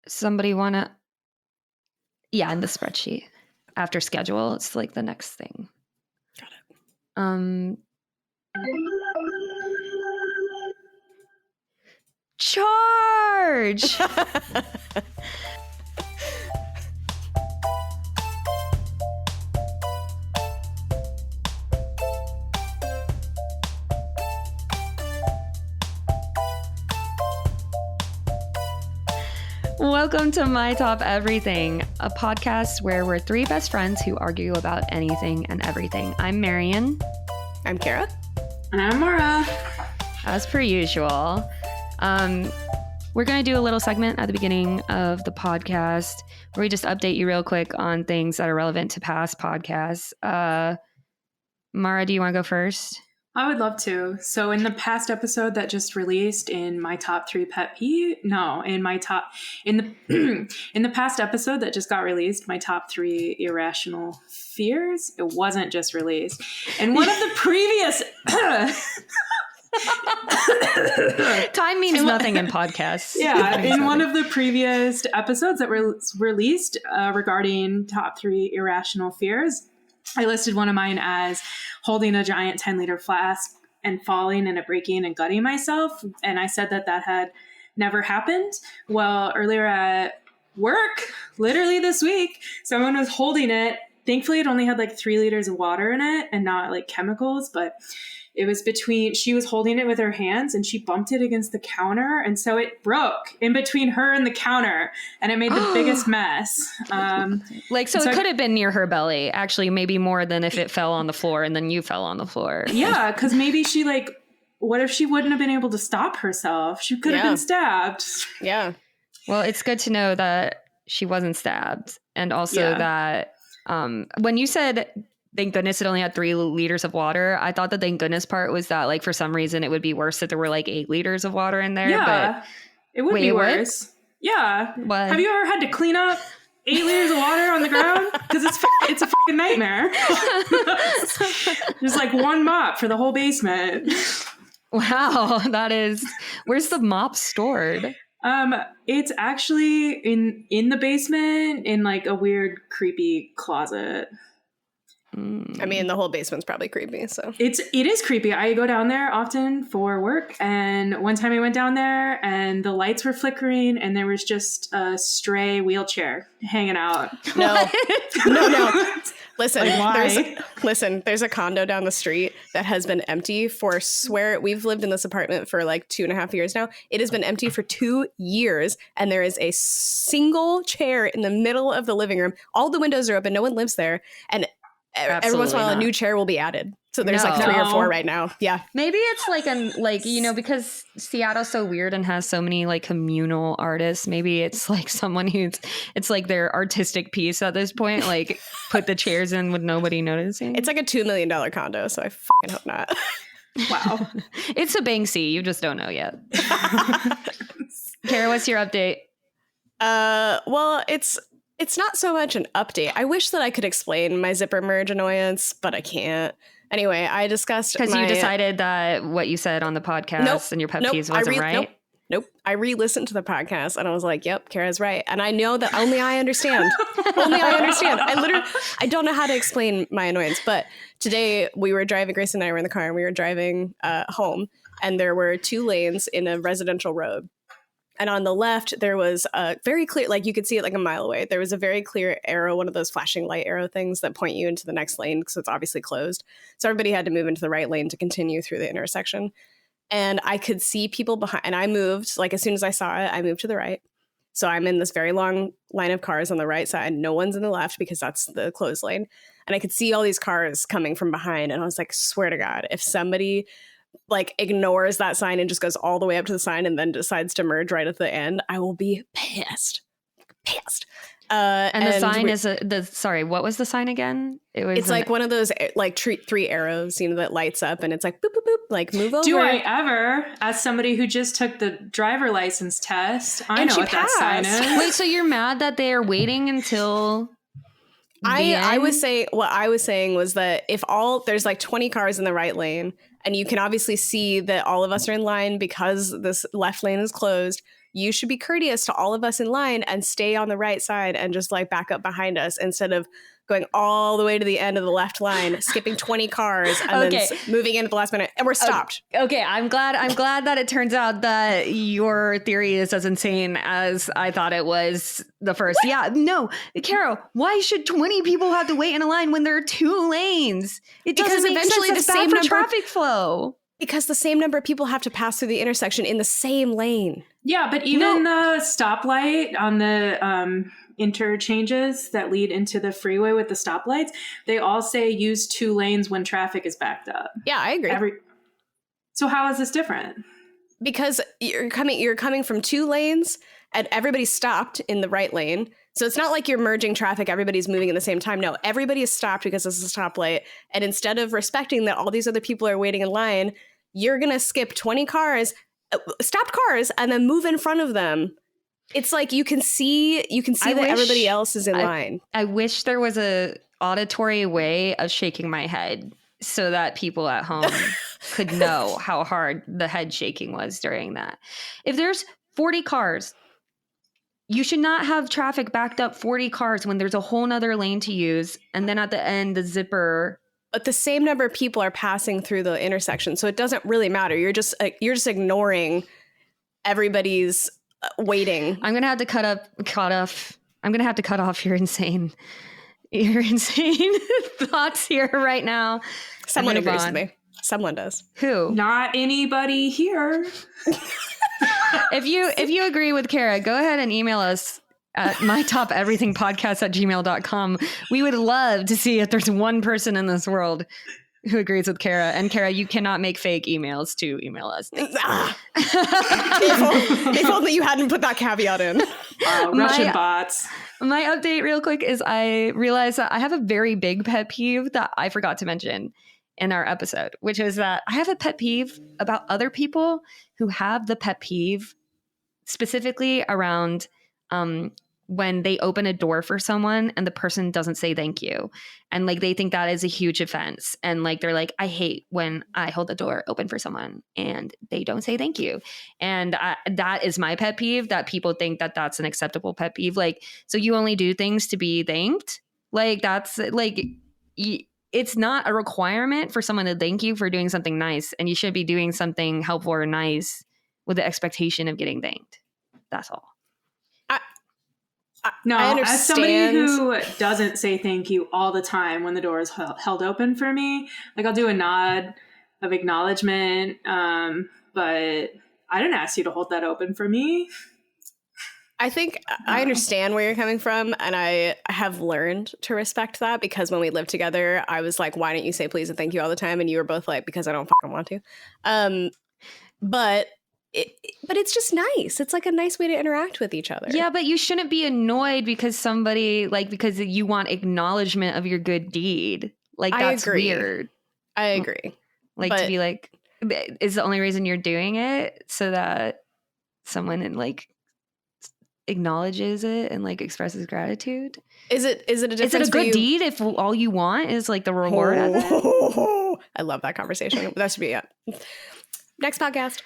Somebody want to? Yeah, in the spreadsheet after schedule, it's like the next thing. Got it. Charge! Welcome to My Top Everything, a podcast where we're three best friends who argue about anything and everything. I'm Marian. I'm Kara. And I'm Maura. As per usual. We're going to do a little segment at the beginning of the podcast where we just update you real quick on things that are relevant to past podcasts. Mara, do you want to go first? I would love to. So in the past episode that just released in my top 3 pet peeve, in the past episode that just got released, my top 3 irrational fears, it wasn't just released. And one of the previous time means nothing in podcasts. Yeah, in one of the previous episodes that were released regarding top 3 irrational fears, I listed one of mine as holding a giant 10-liter flask and falling and it breaking and gutting myself. And I said that had never happened. Well, earlier at work, literally this week, someone was holding it. Thankfully, it only had like 3 liters of water in it and not like chemicals, but it was she was holding it with her hands and she bumped it against the counter. And so it broke in between her and the counter and it made the biggest mess. So it could have been near her belly, actually, maybe more than if it fell on the floor and then you fell on the floor. Yeah, because maybe what if she wouldn't have been able to stop herself? She could have been stabbed. Yeah. Well, it's good to know that she wasn't stabbed. And also that when you said, thank goodness it only had 3 liters of water, I thought the thank goodness part was that, like, for some reason it would be worse that there were like 8 liters of water in there. Yeah, but it would be worse. What? Yeah. What? Have you ever had to clean up 8 liters of water on the ground? Because it's a fucking nightmare. There's like one mop for the whole basement. Wow, that is. Where's the mop stored? It's actually in the basement in like a weird, creepy closet. I mean, the whole basement's probably creepy, so. It is creepy. I go down there often for work, and one time I went down there and the lights were flickering and there was just a stray wheelchair hanging out. No. Listen, there's a condo down the street that has been empty for, we've lived in this apartment for like 2.5 years now. It has been empty for 2 years, and there is a single chair in the middle of the living room. All the windows are open. No one lives there. And every once in a while, a new chair will be added. So there's like 3 or 4 right now. Yeah. Maybe it's because Seattle's so weird and has so many like communal artists. Maybe it's like someone it's like their artistic piece at this point. Like put the chairs in with nobody noticing. It's like a $2 million condo. So I fucking hope not. Wow. It's a Banksy. You just don't know yet. Kara, what's your update? Well, it's not so much an update. I wish that I could explain my zipper merge annoyance, but I can't. Anyway, I discussed because you decided that what you said on the podcast and your pet peeves wasn't right. Nope. I re-listened to the podcast and I was like, "Yep, Kara's right." And I know that only I understand. Only I understand. I don't know how to explain my annoyance. But today we were driving. Grace and I were in the car and we were driving home, and there were 2 lanes in a residential road. And on the left, there was a very clear, like you could see it like a mile away. There was a very clear arrow, one of those flashing light arrow things that point you into the next lane because it's obviously closed. So everybody had to move into the right lane to continue through the intersection. And I could see people behind, and I moved, like as soon as I saw it, I moved to the right. So I'm in this very long line of cars on the right side. No one's in the left because that's the closed lane. And I could see all these cars coming from behind. And I was like, swear to God, if somebody like ignores that sign and just goes all the way up to the sign and then decides to merge right at the end, I will be pissed. And the sign is sorry, what was the sign again? It's like one of those like 3 arrows, that lights up and it's like boop, boop, boop, like move over. Do I ever, as somebody who just took the driver license test, I know what that sign is. Wait, so you're mad that they are waiting until I was saying, what I was saying was that if there's like 20 cars in the right lane and you can obviously see that all of us are in line because this left lane is closed, you should be courteous to all of us in line and stay on the right side and just like back up behind us instead of going all the way to the end of the left line, skipping 20 cars and then moving in at the last minute. And we're stopped. Okay, I'm glad that it turns out that your theory is as insane as I thought it was the first. What? Yeah, no, Kara, why should 20 people have to wait in a line when there are 2 lanes? It doesn't make sense. That's bad for traffic flow. Because the same number of people have to pass through the intersection in the same lane. Yeah, but even the stoplight on the interchanges that lead into the freeway with the stoplights, they all say use 2 lanes when traffic is backed up. Yeah, I agree. So how is this different? Because you're coming from 2 lanes and everybody's stopped in the right lane. So it's not like you're merging traffic, everybody's moving at the same time. No, everybody is stopped because this is a stoplight. And instead of respecting that all these other people are waiting in line, you're going to skip 20 cars, stopped cars, and then move in front of them. It's like you can see that everybody else is in line. I wish there was a auditory way of shaking my head so that people at home could know how hard the head shaking was during that. If there's 40 cars, you should not have traffic backed up 40 cars when there's a whole nother lane to use. And then at the end, the zipper. But the same number of people are passing through the intersection. So it doesn't really matter. You're just ignoring everybody's waiting. I'm going to have to cut off. I'm going to have to cut off your insane thoughts here right now. Someone agrees with me. Someone does. Who? Not anybody here. If you agree with Kara, go ahead and email us at mytopeverythingpodcast@gmail.com. We would love to see if there's one person in this world who agrees with Kara. And Kara, you cannot make fake emails to email us. If only you hadn't put that caveat in. Russian bots. My update real quick is I realized that I have a very big pet peeve that I forgot to mention in our episode, which is that I have a pet peeve about other people who have the pet peeve specifically around when they open a door for someone and the person doesn't say thank you. And like, they think that is a huge offense. And like, they're like, I hate when I hold the door open for someone and they don't say thank you. And that is my pet peeve, that people think that that's an acceptable pet peeve. Like, so you only do things to be thanked? Like, that's like, it's not a requirement for someone to thank you for doing something nice. And you should be doing something helpful or nice with the expectation of getting thanked. That's all. No, as somebody who doesn't say thank you all the time when the door is held open for me, like I'll do a nod of acknowledgement, but I didn't ask you to hold that open for me. I think I understand where you're coming from, and I have learned to respect that, because when we lived together, I was like, why don't you say please and thank you all the time? And you were both like, because I don't fucking want to. But it's just nice. It's like a nice way to interact with each other. Yeah, but you shouldn't be annoyed because because you want acknowledgement of your good deed. Like, that's weird. I agree. Like, to be like, is the only reason you're doing it so that someone like acknowledges it and like expresses gratitude? Is it a difference? Is it a good deed if all you want is like the reward of it? I love that conversation. That should be it. Next podcast.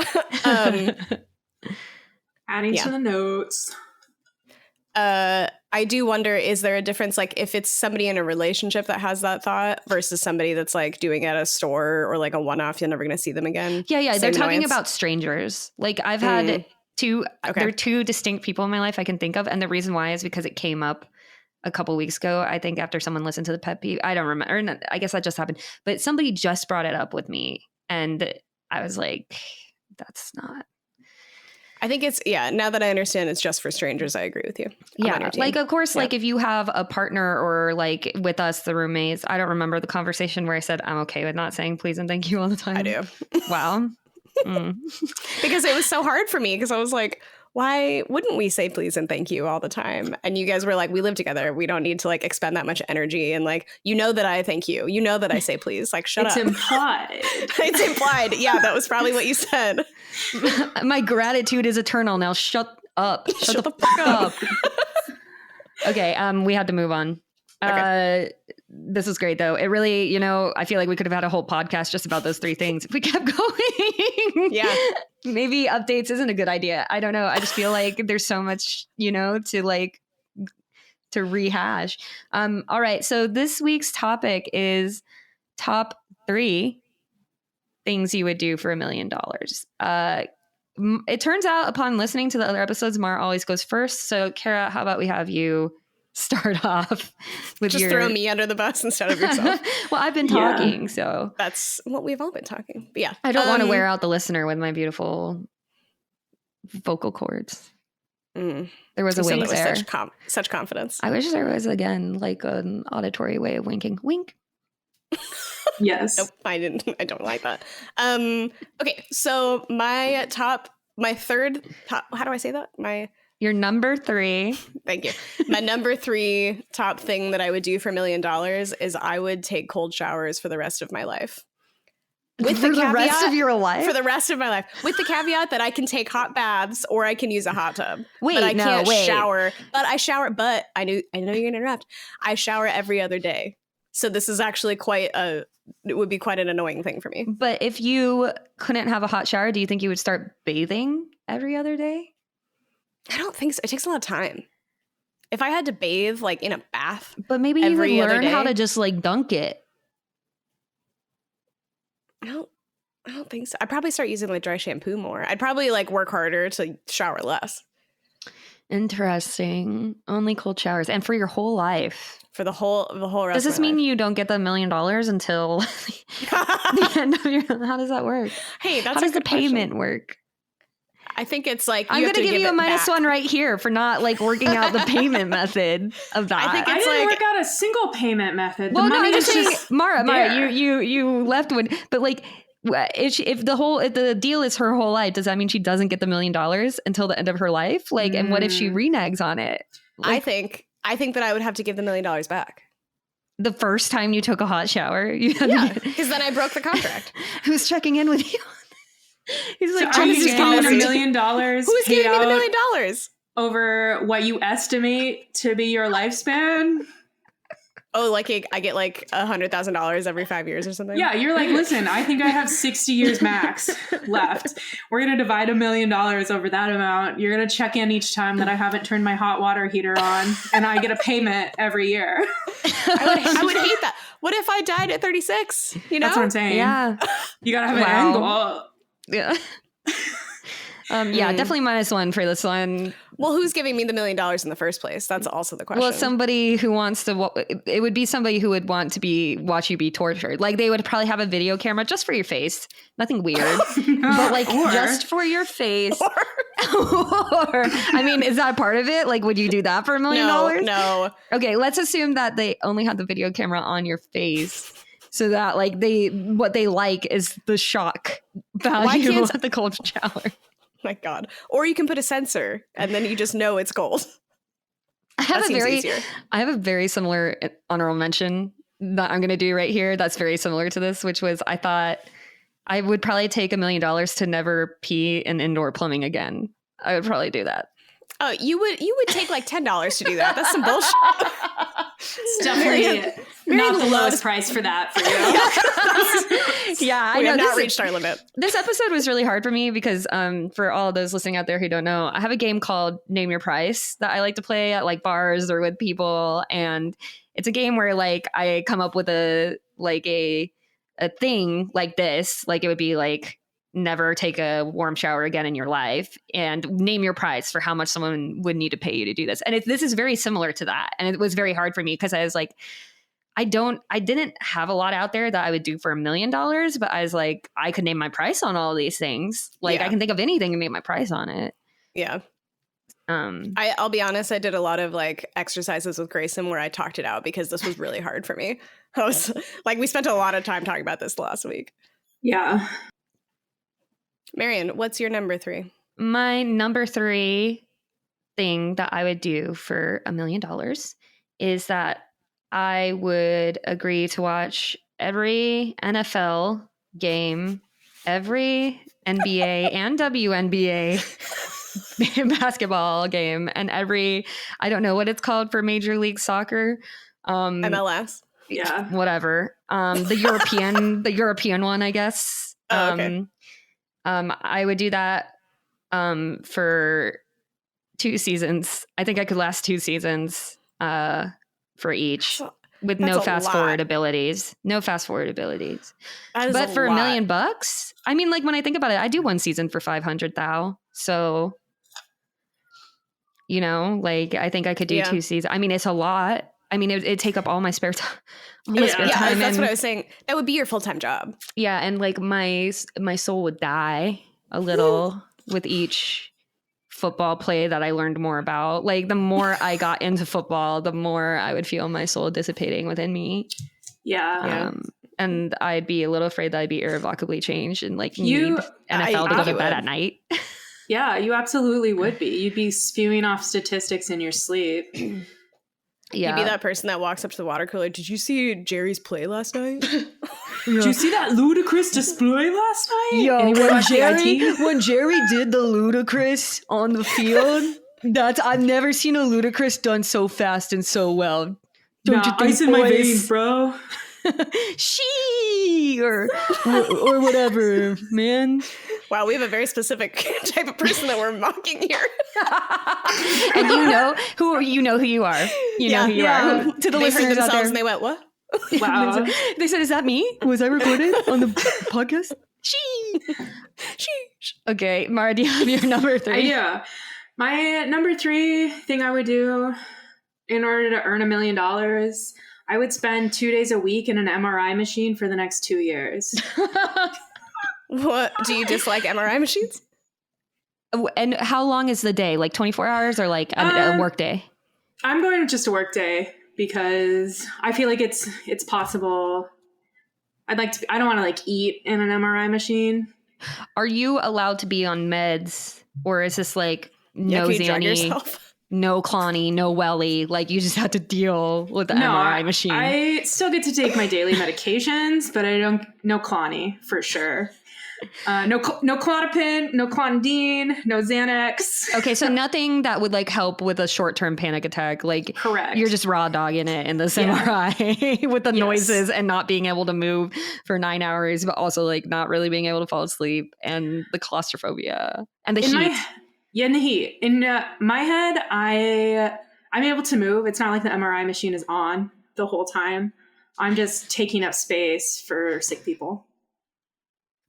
Adding to the notes. I do wonder, is there a difference, like if it's somebody in a relationship that has that thought versus somebody that's like doing it at a store or like a one-off, you're never going to see them again? Yeah. They're talking about strangers. Like, I've had there are 2 distinct people in my life I can think of. And the reason why is because it came up a couple weeks ago, I think, after someone listened to the pet peeve. I don't remember. Or not, I guess that just happened. But somebody just brought it up with me. And I was like, that's not. I think it's, now that I understand it's just for strangers, I agree with you. Yeah. Like, of course, like if you have a partner or like with us, the roommates, I don't remember the conversation where I said, I'm okay with not saying please and thank you all the time. I do. Wow. Because it was so hard for me, because I was like, why wouldn't we say please and thank you all the time? And you guys were like, we live together. We don't need to like expend that much energy. And like, you know that I thank you. You know that I say please. Like, shut up. It's implied. It's implied. Yeah, that was probably what you said. My gratitude is eternal. Now shut up. Shut the fuck up. Okay, we had to move on. Okay. this was great though. It really, I feel like we could have had a whole podcast just about those 3 things if we kept going. Yeah. Maybe updates isn't a good idea. I don't know. I just feel like there's so much, to rehash. All right. So this week's topic is top 3 things you would do for $1 million. It turns out upon listening to the other episodes, Mara always goes first. So Kara, how about we have you start off with Just throw me under the bus instead of yourself. Well, I've been talking, so that's what we've all been talking. But yeah, I don't want to wear out the listener with my beautiful vocal cords. There was a wink there. Such confidence. I wish there was, again, like an auditory way of winking. Wink. Yes. Nope, I don't like that. Okay, so my third top, how do I say that? Your number 3. Thank you. My number 3 top thing that I would do for $1 million is I would take cold showers for the rest of my life. With the rest of your life? For the rest of my life. With the caveat that I can take hot baths or I can use a hot tub. Wait, but I can't shower. But I shower, but I know you're going to interrupt. I shower every other day. So this is actually it would be quite an annoying thing for me. But if you couldn't have a hot shower, do you think you would start bathing every other day? I don't think so. It takes a lot of time. If I had to bathe like in a bath, but maybe you would learn how to just like dunk it. I don't think so. I'd probably start using like dry shampoo more. I'd probably like work harder to shower less. Interesting. Only cold showers, and for your whole life. For the whole rest. Does this of my mean life. you don't get the $1 million until the end of your? How does that work? Hey, that's how does the payment work? I think it's like I'm going to give you a -1 right here for not like working out the payment method of that. I think I it's didn't like work out a single payment method. Well, The no, money I'm just is saying, Mara, there. you left with, but like if the deal is her whole life, does that mean she doesn't get the $1 million until the end of her life? Like, and what if she reneges on it? Like, I think that I would have to give the $1 million back. The first time you took a hot shower, because then I broke the contract. Who's checking in with you? He's like, are you just giving $1 million? Who's giving me the $1 million over what you estimate to be your lifespan? Oh, like I get like $100,000 every 5 years or something. Yeah, you're like, listen, I think I have 60 years max left. We're gonna divide $1 million over that amount. You're gonna check in each time that I haven't turned my hot water heater on, and I get a payment every year. I would hate that. What if I died at 36? You know, that's what I'm saying. Yeah, you gotta have an end goal. Yeah. Yeah, definitely -1 for this one. Well, who's giving me the $1 million in the first place? That's also the question. Well, somebody who wants to, it would be somebody who would want to watch you be tortured. Like they would probably have a video camera just for your face. Nothing weird, but like just for your face. Or, I mean, is that part of it? Like, would you do that for $1 million? No. Okay, let's assume that they only had the video camera on your face. So that like what they like is the shock value of the cold shower. My God. Or you can put a sensor and then you just know it's cold. I have a very similar honorable mention that I'm going to do right here. That's very similar to this, which was I thought I would probably take $1 million to never pee in indoor plumbing again. I would probably do that. Oh, you would take like $10 to do that. That's some bullshit. It's definitely not the lowest price for that for you. Yeah, I we know. have not reached our limit. This episode was really hard for me because for all of those listening out there who don't know, I have a game called Name Your Price that I like to play at like bars or with people, and it's a game where like I come up with a thing like this, like it would be like never take a warm shower again in your life and name your price for how much someone would need to pay you to do this. And this is very similar to that. And it was very hard for me because I was like, I didn't have a lot out there that I would do for $1 million, but I was like, I could name my price on all of these things. Like I can think of anything and name my price on it. Yeah. I'll be honest, I did a lot of like exercises with Grayson where I talked it out because this was really hard for me. I was like, we spent a lot of time talking about this last week. Yeah. Marian, what's your number 3? My number 3 thing that I would do for $1 million is that I would agree to watch every NFL game, every NBA and WNBA basketball game, and every, I don't know what it's called for Major League Soccer. MLS. Yeah. whatever. The European one, I guess. Oh, okay. I would do that for 2 seasons. I think I could last 2 seasons for each with that's no a fast lot. forward abilities. No fast forward abilities. That is But a for lot. $1 million, I mean, like when I think about it, I do 1 season for 500 thou. So, you know, like I think I could do Yeah. 2 seasons. I mean, it's a lot. I mean, it'd take up all my spare time. Yeah. Yeah, time that's and, what I was saying. That would be your full-time job. yeah, and like my soul would die a little with each football play that I learned more about. Like the more I got into football, the more I would feel my soul dissipating within me. Yeah. And I'd be a little afraid that I'd be irrevocably changed and like You- need NFL to go to you bed would. at night. Yeah, you absolutely would be. You'd be spewing off statistics in your sleep. Yeah. You'd be that person that walks up to the water cooler. Did you see Jerry's play last night? Did you see that ludicrous display last night? Yo, Anyone when watch the IT? when Jerry did the ludicrous on the field, I've never seen a ludicrous done so fast and so well. Don't you think, ice in my boys? veins, bro. She or whatever, man. Wow, we have a very specific type of person that we're mocking here. And you know who you are. You know who you yeah. are. To the They heard listeners out themselves there, and they went, what? Wow. they said, "Is that me? Was I recorded on the podcast?" She. Okay, Mara, do you have your number 3? I do. My number 3 thing I would do in order to earn $1 million, I would spend 2 days a week in an MRI machine for the next 2 years. What? Do you dislike MRI machines? And how long is the day? Like 24 hours or like a work day? I'm going with just a work day because I feel like it's possible. I don't want to like eat in an MRI machine. Are you allowed to be on meds, or is this like no Can you drug Xanny, yourself? no Clonny, no Welly? Like you just have to deal with the MRI machine. I still get to take my daily medications, but I don't. No Clonny for sure. No Klonopin, no Clonidine, no Xanax. Okay, so nothing that would like help with a short-term panic attack. Like Correct. you're just raw dogging it in this Yeah. MRI with the Yes. noises and not being able to move for 9 hours, but also like not really being able to fall asleep and the claustrophobia and the heat. In the heat. In my head, I'm able to move. It's not like the MRI machine is on the whole time. I'm just taking up space for sick people.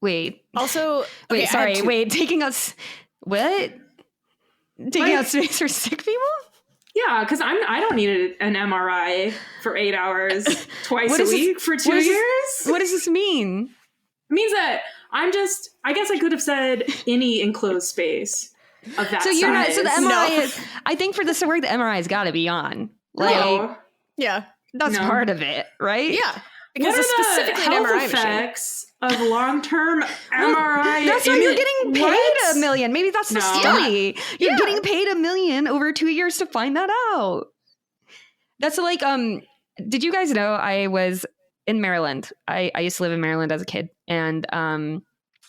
Wait, Also, wait, okay, sorry, wait, taking us what? Taking out space for sick people? Yeah, because I don't need an MRI for 8 hours twice What a is this- week for 2 what is years. this- What does this mean? It means that I guess I could have said any enclosed space of that So you're not. size. So the MRI No. is. I think for this to work, the MRI's got to be on. Like No. Yeah. that's No. part of it, right? Yeah. What Because are it's the specifically an health MRI machine. effects of long-term MRI? That's why you're getting paid What? $1 million. Maybe that's the No. study. You're Yeah. getting paid $1 million over 2 years to find that out. That's like did you guys know I was in Maryland? I used to live in Maryland as a kid, and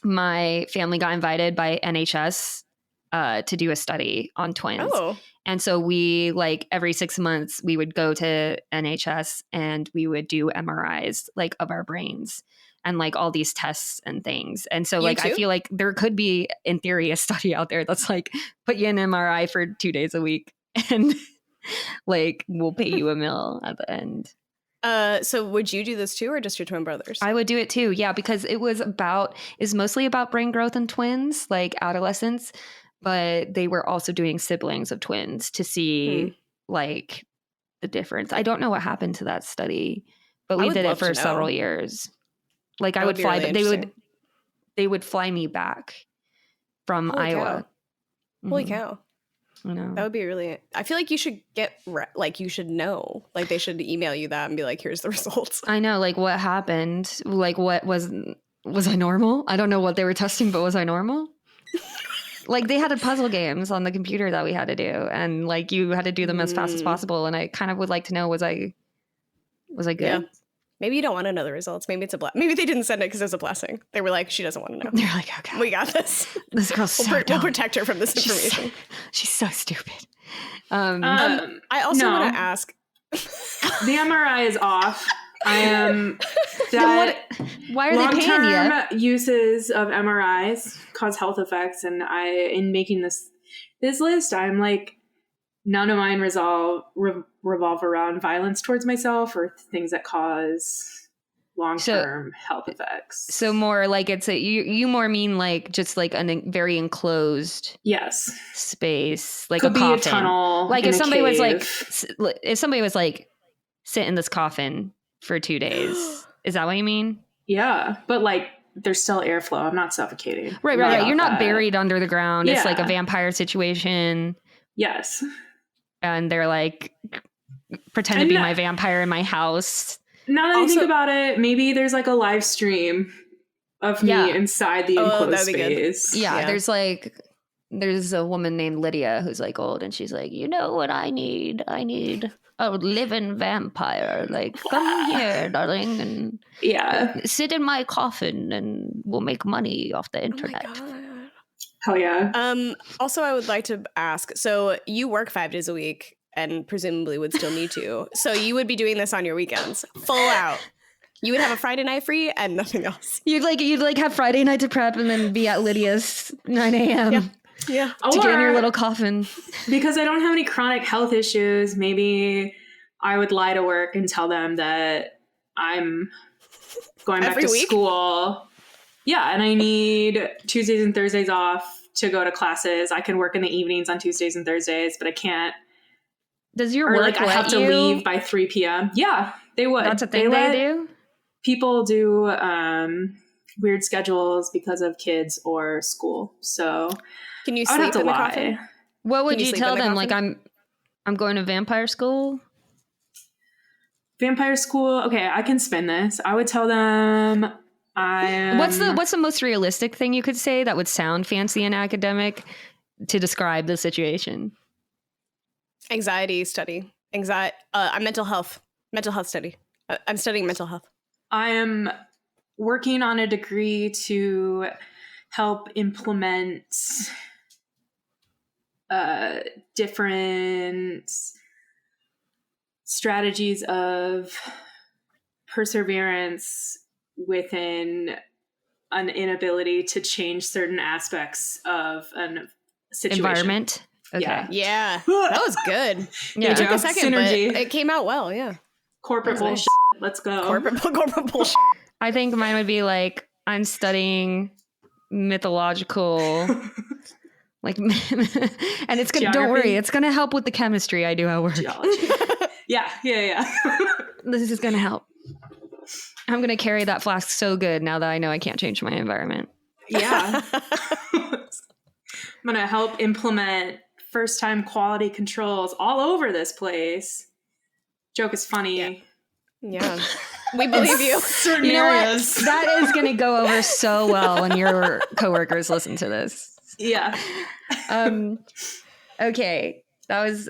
my family got invited by NHS to do a study on twins. Oh. And so we like every 6 months we would go to NHS and we would do MRIs like of our brains and like all these tests and things. And so You like I too? feel like there could be in theory a study out there that's like put you in an MRI for 2 days a week and like we'll pay you $1 million at the end. So would you do this too, or just your twin brothers? I would do it too. Yeah, because it's mostly about brain growth in twins, like adolescents, but they were also doing siblings of twins to see like the difference. I don't know what happened to that study, but I we would did it love to for know. several years. Like That I would would be fly, really but interesting. they would fly me back from Holy Iowa. Holy Mhm. cow. I know. That would be really. I feel like you should you should know. Like they should email you that and be like, here's the results. I know, like what happened? Like what was I normal? I don't know what they were testing, but was I normal? Like they had puzzle games on the computer that we had to do, and like you had to do them as fast as possible. And I kind of would like to know, was I good? Yeah. Maybe you don't want to know the results. Maybe it's a blessing. Maybe they didn't send it because it's a blessing. They were like, she doesn't want to know. They're like, okay, We got this. this girl's so We'll dumb. protect her from this information. She's so stupid. I also No. want to ask. The MRI is off I am Then why are they paying you? long-term uses of MRIs cause health effects, and in making this list, I'm like, none of mine revolve around violence towards myself or things that cause long-term health effects. So more like you more mean like just like a very enclosed space, like could a be coffin. a tunnel. Like in if a somebody cave. was like sit in this coffin for 2 days. Is that what you mean? Yeah, but like there's still airflow. I'm not suffocating. Right. You're not buried under the ground. It's like a vampire situation. Yes. And they're like, pretend to be my vampire in my house. Now that I think about it, maybe there's like a live stream of me inside the enclosed space. Yeah, there's a woman named Lydia who's like old, and she's like, you know what I need? I need a living vampire. Like, come here, darling, and sit in my coffin, and we'll make money off the internet. Oh my God. Hell yeah. Also, I would like to ask, so you work 5 days a week and presumably would still need to. So you would be doing this on your weekends, full out. You would have a Friday night free and nothing else. You'd like have Friday night to prep and then be at Lydia's 9 a.m. Yeah. To get in your little coffin. Because I don't have any chronic health issues, maybe I would lie to work and tell them that I'm going back to school. Yeah, and I need Tuesdays and Thursdays off to go to classes. I can work in the evenings on Tuesdays and Thursdays, but I can't. Does your work I have to leave by 3 p.m. Yeah, they would. That's a thing they do? People do weird schedules because of kids or school. So can you sleep in the coffin? What would you tell them? Like, I'm going to vampire school? Vampire school? Okay, I can spin this. I would tell them Um, what's the most realistic thing you could say that would sound fancy and academic to describe the situation? Anxiety study. Mental health study. I'm studying mental health. I am working on a degree to help implement different strategies of perseverance within an inability to change certain aspects of a situation. Environment. Okay. Yeah. That was good. Yeah. It took a second, Synergy. but it came out well. Yeah. Corporate bullshit. Nice. Let's go. Corporate bullshit. I think mine would be like, I'm studying mythological, like, and it's gonna. Don't worry, it's gonna help with the chemistry I do at work. Yeah. This is gonna help. I'm gonna carry that flask so good now that I know I can't change my environment. Yeah. I'm gonna help implement first-time quality controls all over this place. Joke is funny. Yeah. We believe you. Certain you know areas. What? That is going to go over so well when your coworkers listen to this. Yeah. Okay. That was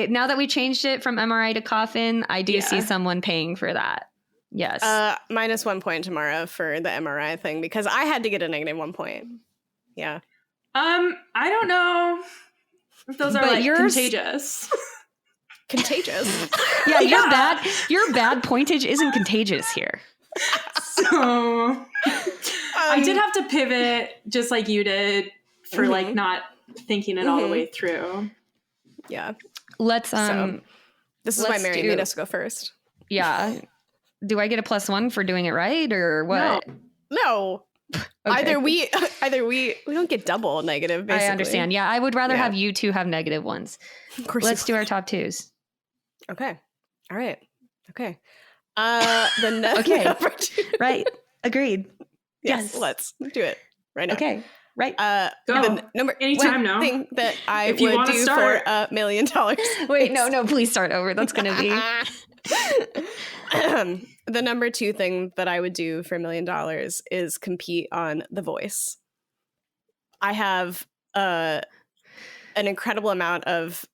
now that we changed it from MRI to coffin, I do see someone paying for that. Yes. Minus 1 point tomorrow for the MRI thing because I had to get a negative 1 point. Yeah. I don't know if those are like contagious. Contagious. Yeah, your bad pointage isn't contagious here. So I did have to pivot just like you did for like not thinking it all the way through. Yeah. Let's this is why Mary made us go first. Yeah. Do I get a +1 for doing it right or what? No. Okay. Either we don't get double negative, basically. I understand. Yeah, I would rather have you two have negative ones. Of course. Let's do our top twos. Okay. All right. Okay. Okay. Number 2. Right. Agreed. Yes. Let's do it right now. Okay. Right. Go. The number anytime now. Thing that I if you would do start. for $1 million. Wait, no, please start over. That's going to be the number 2 thing that I would do for $1 million is compete on The Voice. I have an incredible amount of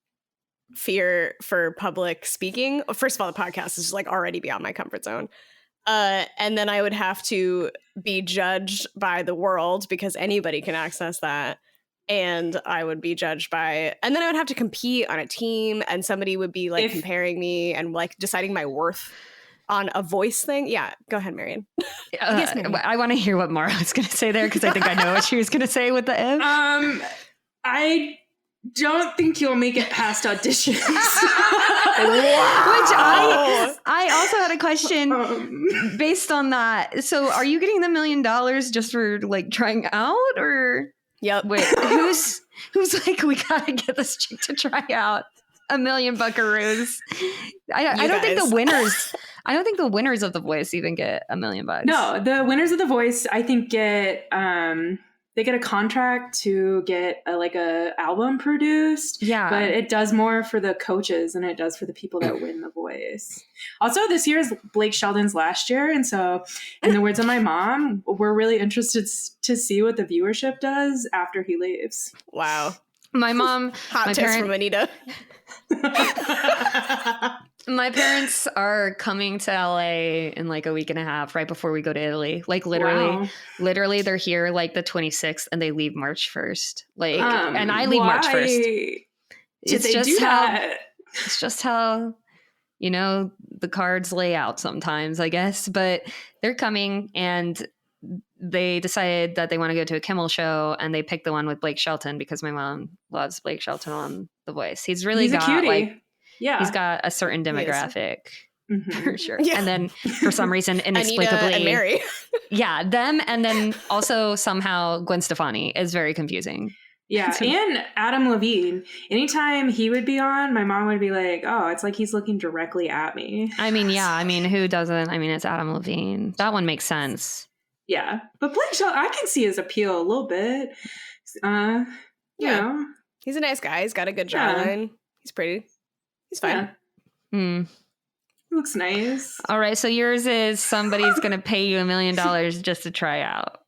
fear for public speaking. First of all, the podcast is like already beyond my comfort zone. And then I would have to be judged by the world because anybody can access that. And I would be judged and then I would have to compete on a team and somebody would be like comparing me and like deciding my worth on a voice thing. Yeah, go ahead, Marian. Yes, ma'am. I want to hear what Mara was going to say there because I think I know what she was going to say with the if. I don't think you'll make it past auditions. Which I also had a question based on that. So are you getting the $1 million just for like trying out, or Yep. wait, who's like, we gotta get this chick to try out $1 million buckaroos? I don't think the winners of The Voice even get $1 million. No, the winners of The Voice, I think, get they get a contract to get a album produced. Yeah, but it does more for the coaches than it does for the people that win The Voice. Also, this year is Blake Shelton's last year, and so, in the words of my mom, we're really interested to see what the viewership does after he leaves. Wow. my mom, Hot tips from Anita. my parents are coming to LA in like a week and a half, right before we go to Italy. Like literally, they're here like the 26th, and they leave March 1st. Like, and I leave March 1st. It's just how the cards lay out sometimes, I guess. But they're coming, and they decided that they want to go to a Kimmel show, and they picked the one with Blake Shelton because my mom loves Blake Shelton on The Voice. He's a cutie. He's got a certain demographic for sure. Yeah. And then for some reason, inexplicably, Anita and Mary. Yeah, them, and then also somehow Gwen Stefani is very confusing. Yeah, and Adam Levine. Anytime he would be on, my mom would be like, "Oh, it's like he's looking directly at me." I mean, who doesn't? I mean, it's Adam Levine. That one makes sense. Yeah, but Blake Shelton, I can see his appeal a little bit. You know, he's a nice guy. He's got a good jawline. He's pretty. He's fine. Yeah. He looks nice. All right, so yours is somebody's going to pay you $1 million just to try out.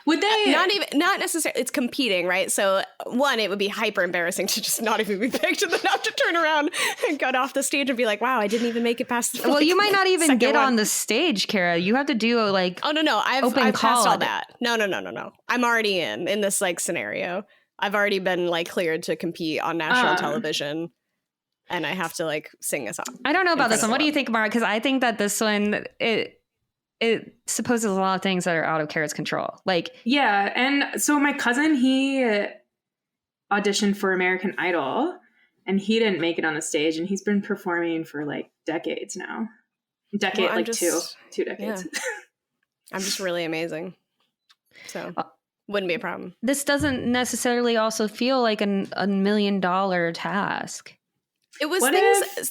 Would they not necessarily? It's competing, right? So one, it would be hyper embarrassing to just not even be picked, and then have to turn around and got off the stage and be like, "Wow, I didn't even make it past." Well, you might not even get on the stage, Kara. You have to do like I've passed all that. No. I'm already in this like scenario. I've already been like cleared to compete on national television, and I have to like sing a song. I don't know about this one. What do you think, Mara? Because I think that this one it supposes a lot of things that are out of Kara's control. Like, yeah. And so my cousin, he auditioned for American Idol, and he didn't make it on the stage, and he's been performing for like decades now. Two decades. Yeah. I'm just really amazing. So wouldn't be a problem. This doesn't necessarily also feel like a $1 million task. It was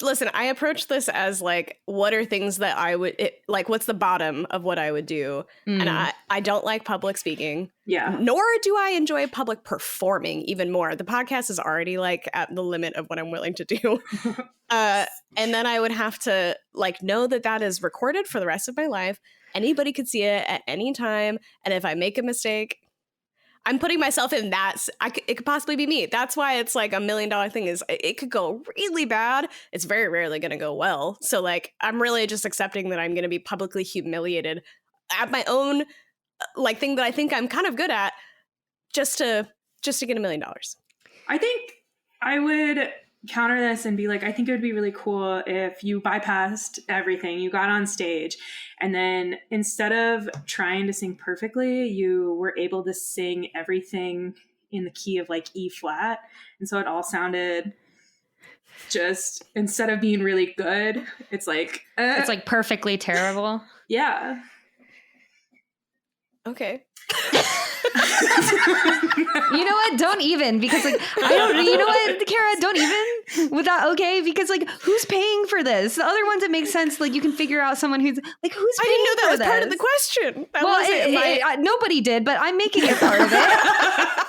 listen, I approached this as like, what are things that I would, what's the bottom of what I would do? And I don't like public speaking. Yeah. Nor do I enjoy public performing even more. The podcast is already like at the limit of what I'm willing to do. And then I would have to like know that is recorded for the rest of my life. Anybody could see it at any time. And if I make a mistake, I'm putting myself in that. It could possibly be me. That's why it's like $1 million thing is it could go really bad. It's very rarely going to go well. So like, I'm really just accepting that I'm going to be publicly humiliated at my own like thing that I think I'm kind of good at just to get $1 million. I think I would counter this and be like, I think it would be really cool if you bypassed everything, you got on stage, and then instead of trying to sing perfectly, you were able to sing everything in the key of like E flat. And so it all sounded just, instead of being really good, it's like perfectly terrible. Yeah. Okay. You know what? Don't even, because like you know what, Kara, don't even with that. Okay, because like, who's paying for this? The other ones, it makes sense. Like, you can figure out someone who's like, who's paying. I didn't know that was this? part of the question. That well, nobody did, but I'm making it part of it.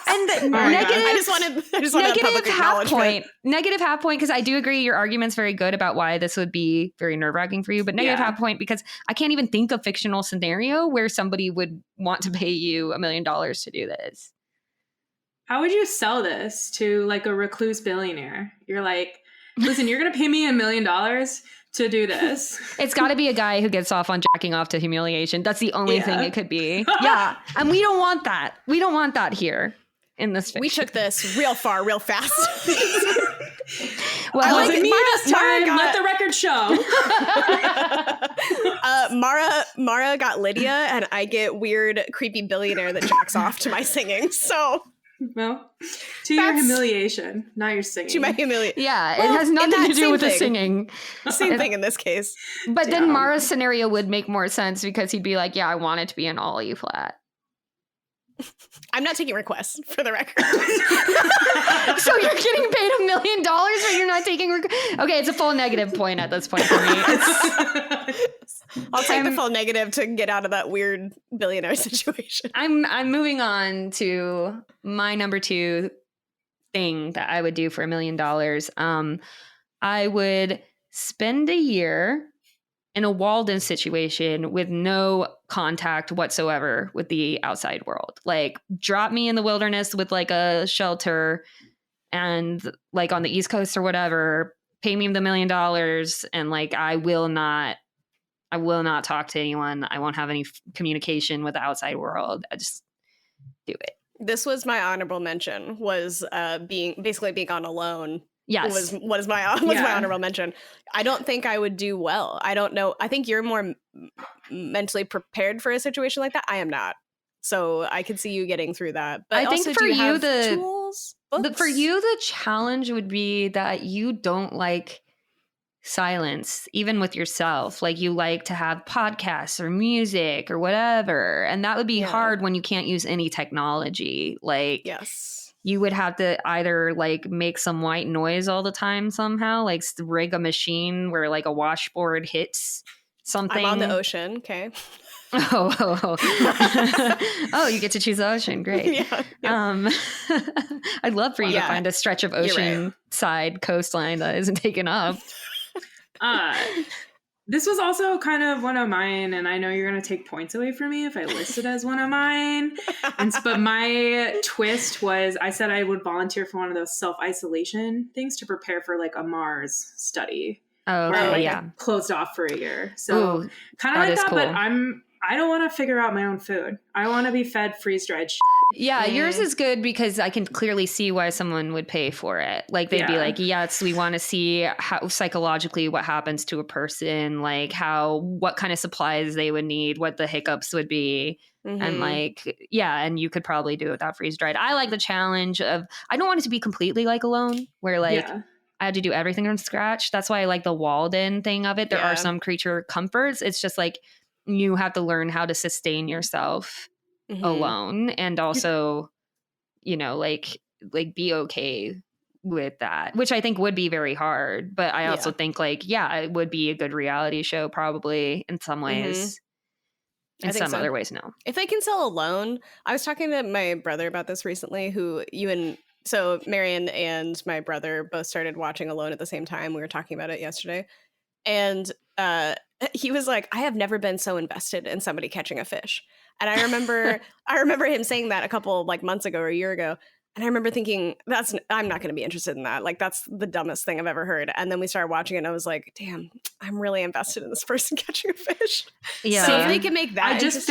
And I just wanted negative half point. Negative half point, because I do agree your argument's very good about why this would be very nerve-wracking for you, but negative half point because I can't even think of fictional scenario where somebody would want to pay you $1 million to do this. How would you sell this to like a recluse billionaire? You're like, listen, you're going to pay me $1 million to do this. It's got to be a guy who gets off on jacking off to humiliation. That's the only thing it could be. Yeah. And we don't want that. We don't want that here in this fiction. We took this real far, real fast. Well, it wasn't me this time. Let the record show. Mara got Lydia, and I get weird, creepy billionaire that jacks off to my singing. So, well, to your humiliation, not your singing. To my humiliation. Yeah, Well, it has in nothing that to do same with the thing. singing. Same thing in this case. But then Mara's scenario would make more sense because he'd be like, yeah, I want it to be an all E flat. I'm not taking requests, for the record. So you're getting paid $1 million, but you're not taking okay, it's a full negative point at this point for me. I'll take the full negative to get out of that weird billionaire situation. I'm moving on to my number 2 thing that I would do for $1 million. I would spend a year in a walled-in situation with no contact whatsoever with the outside world. Like, drop me in the wilderness with like a shelter and like on the East Coast or whatever, pay me the $1 million, and like I will not talk to anyone. I won't have any communication with the outside world. I just do it. This was my honorable mention, was being on alone. Yes. Was my honorable mention. I don't think I would do well. I don't know. I think you're more mentally prepared for a situation like that. I am not. So I could see you getting through that. But I think also, for do you you have the tools, for you the challenge would be that you don't like silence, even with yourself. Like, you like to have podcasts or music or whatever, and that would be hard when you can't use any technology. Like, yes. You would have to either like make some white noise all the time somehow, like rig a machine where like a washboard hits something. I'm on the ocean. Okay. Oh, you get to choose the ocean. Great. Yeah. I'd love for you to find a stretch of ocean side coastline that isn't taken up. This was also kind of one of mine, and I know you're going to take points away from me if I list it as one of mine. But my twist was, I said I would volunteer for one of those self-isolation things to prepare for like a Mars study. Oh, where okay, I closed off for a year. So kind of like that, cool. but I don't want to figure out my own food. I want to be fed freeze-dried shit. Yeah, yours is good because I can clearly see why someone would pay for it. Like, they'd be like, yes, we want to see how psychologically what happens to a person, like what kind of supplies they would need, what the hiccups would be. Mm-hmm. And like, and you could probably do it without freeze-dried. I like the challenge of, I don't want it to be completely like Alone, where like I had to do everything from scratch. That's why I like the walled-in thing of it. There are some creature comforts. It's just like, you have to learn how to sustain yourself alone, and also, like be okay with that, which I think would be very hard. But I also think like, it would be a good reality show probably in some ways. In some other ways, no. If they can sell Alone, I was talking to my brother about this recently, so Marion and my brother both started watching Alone at the same time. We were talking about it yesterday. And he was like, I have never been so invested in somebody catching a fish. And I remember him saying that a couple like months ago or a year ago. And I remember thinking, I'm not going to be interested in that. Like, that's the dumbest thing I've ever heard. And then we started watching it and I was like, damn, I'm really invested in this person catching a fish. Yeah. So if they can make that I just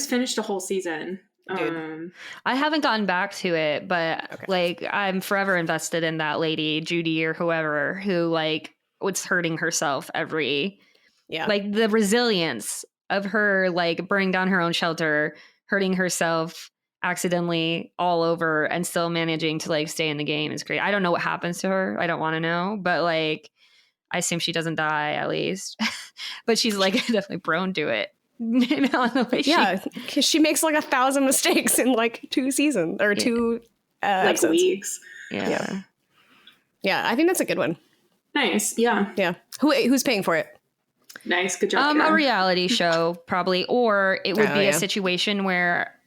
finished a whole season. Dude. I haven't gotten back to it, but like, I'm forever invested in that lady, Judy or whoever, who like was hurting herself like the resilience of her, like burning down her own shelter, hurting herself accidentally all over, and still managing to like stay in the game is great. I don't know what happens to her. I don't want to know, but like, I assume she doesn't die at least. But she's like definitely prone to it. Because she makes like 1,000 mistakes in like 2 seasons or 2 episodes. Weeks. Yeah, I think that's a good one. Nice. Yeah. Who's paying for it? Nice. Good job. A reality show probably, or it would be a situation where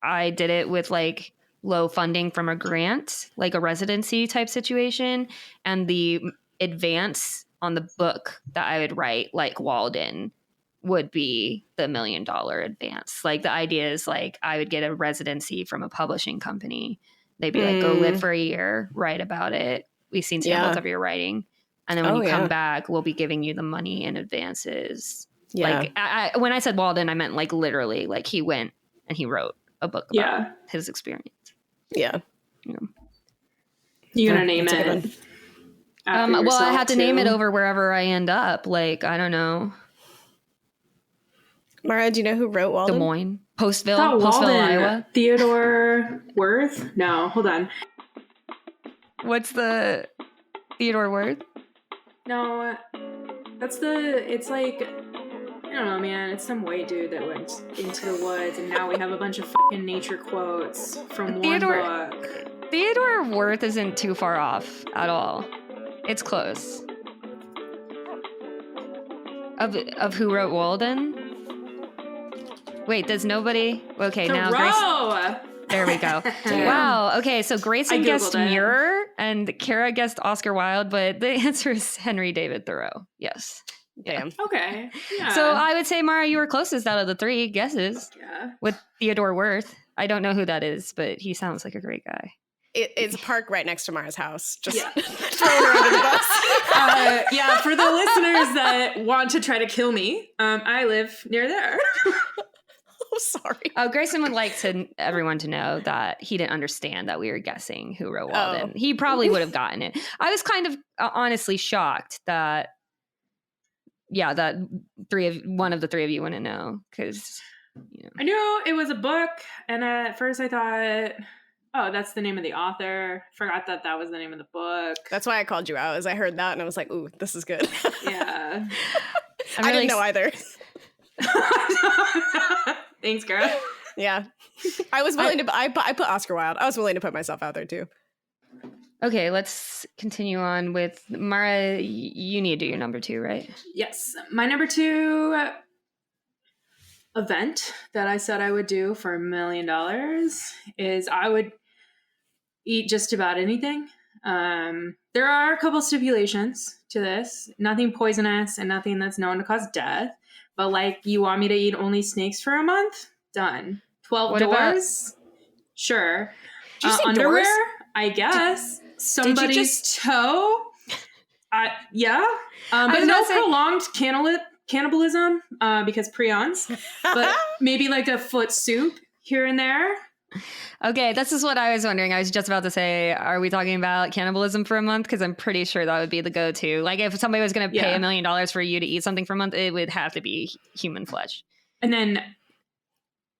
I did it with like low funding from a grant, like a residency type situation, and the advance on the book that I would write, like Walden, would be the $1 million advance. Like, the idea is like I would get a residency from a publishing company. They'd be like, go live for a year, write about it. We've seen samples of your writing. And then when you come back, we'll be giving you the money in advances. Yeah. Like, when I said Walden, I meant like literally, like he went and he wrote a book about his experience. Yeah. You gonna name it? Well, I had to name it over wherever I end up. Like, I don't know. Mara, do you know who wrote Walden? Des Moines, Postville, Not Postville, Walden. Iowa. Theodore Wirth? No, hold on. What's the Theodore Wirth? No, it's like, I don't know, man. It's some white dude that went into the woods, and now we have a bunch of fucking nature quotes from one book. Theodore Wirth isn't too far off at all. It's close. Of who wrote Walden? Wait, does nobody? Okay, now Grace. There we go. Wow. Okay, so Grayson guessed Muir and Kara guessed Oscar Wilde, but the answer is Henry David Thoreau. Yes. Damn. Okay. Yeah. So I would say, Mara, you were closest out of the three guesses Yeah. with Theodore Wirth. I don't know who that is, but he sounds like a great guy. It's a park right next to Mara's house. Just Yeah. throwing her under the bus. Yeah, for the listeners that want to try to kill me, I live near there. Oh, sorry. Grayson would like everyone to know that he didn't understand that we were guessing who wrote Walden. He probably would have gotten it. I was kind of honestly shocked that, that one of the three of you wouldn't know, because I knew it was a book, and at first I thought, oh, that's the name of the author. Forgot that was the name of the book. That's why I called you out, as I heard that and I was like, ooh, this is good. Yeah. I didn't know either. Thanks, girl. Yeah. I was willing to, I put Oscar Wilde. I was willing to put myself out there too. Okay, let's continue on with Mara. You need to do your number 2, right? Yes. My number 2 event that I said I would do for $1 million is I would eat just about anything. There are a couple stipulations to this. Nothing poisonous and nothing that's known to cause death. But like, you want me to eat only snakes for a month? Done. 12 What doors? Sure. Did you say underwear? doors? I guess. Somebody's toe? Yeah. But was no about to say- prolonged cannibalism because prions. But maybe like a foot soup here and there. Okay, this is what I was wondering. I was just about to say, are we talking about cannibalism for a month? Because I'm pretty sure that would be the go-to. Like, if somebody was going to pay $1 million for you to eat something for a month, it would have to be human flesh. And then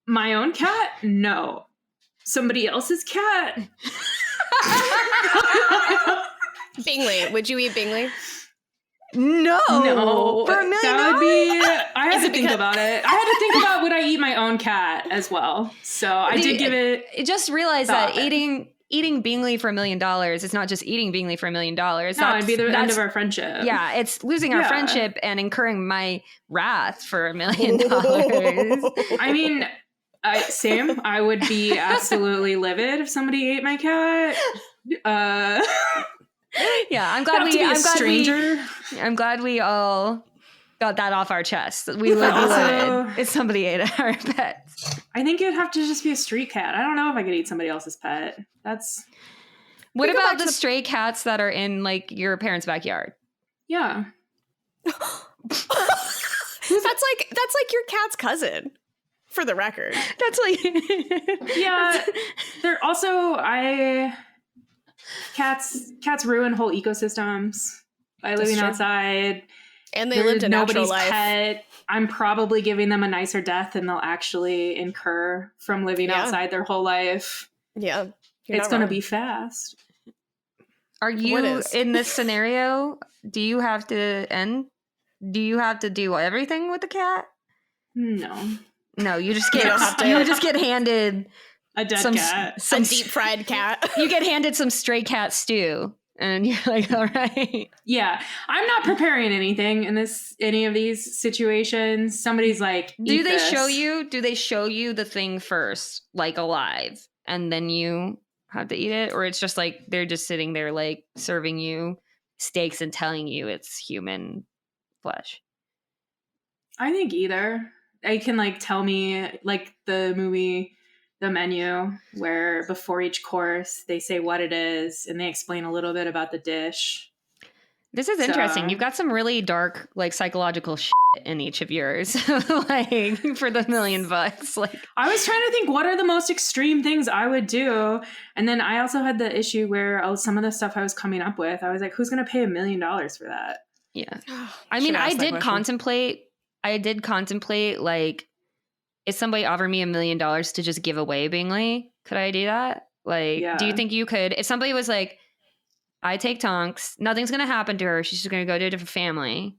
my own cat? No. Somebody else's cat? Bingley. Would you eat Bingley? No, for $1 million. That would be. I had to think about it. I had to think about would I eat my own cat as well. So I did give it. Just realize that eating Bingley for $1 million is not just eating Bingley for $1 million. No, it'd be the end of our friendship. Yeah, it's losing our friendship and incurring my wrath for $1 million. I mean, Sam, I would be absolutely livid if somebody ate my cat. Yeah, I'm glad we all got that off our chest. We would be livid if somebody ate our pets. I think it'd have to just be a street cat. I don't know if I could eat somebody else's pet. What about the stray cats that are in like your parents' backyard? Yeah. That's like your cat's cousin, for the record. That's like Yeah. They're also cats ruin whole ecosystems by living outside. And they lived a natural life. Pet. I'm probably giving them a nicer death than they'll actually incur from living outside their whole life. Yeah. It's going to be fast. Are you in this scenario? Do you have to do everything with the cat? No, you just get handed a dead cat, some deep fried cat. You get handed some stray cat stew, and you're like, all right. Yeah, I'm not preparing anything in any of these situations. Somebody's like, do they show you the thing first, like alive, and then you have to eat it, or it's just like they're just sitting there like serving you steaks and telling you it's human flesh? I think either. They can like tell me, like the movie The Menu, where before each course they say what it is and they explain a little bit about the dish. This is interesting. You've got some really dark, like psychological shit in each of yours, like for the $1 million. Like, I was trying to think, what are the most extreme things I would do? And then I also had the issue where some of the stuff I was coming up with, I was like, who's going to pay $1 million for that? Yeah. I mean, I did contemplate I did contemplate, like, if somebody offered me $1 million to just give away Bingley, could I do that? Like, do you Yeah. think you could? If somebody was like, I take Tonks, nothing's going to happen to her. She's just going to go to a different family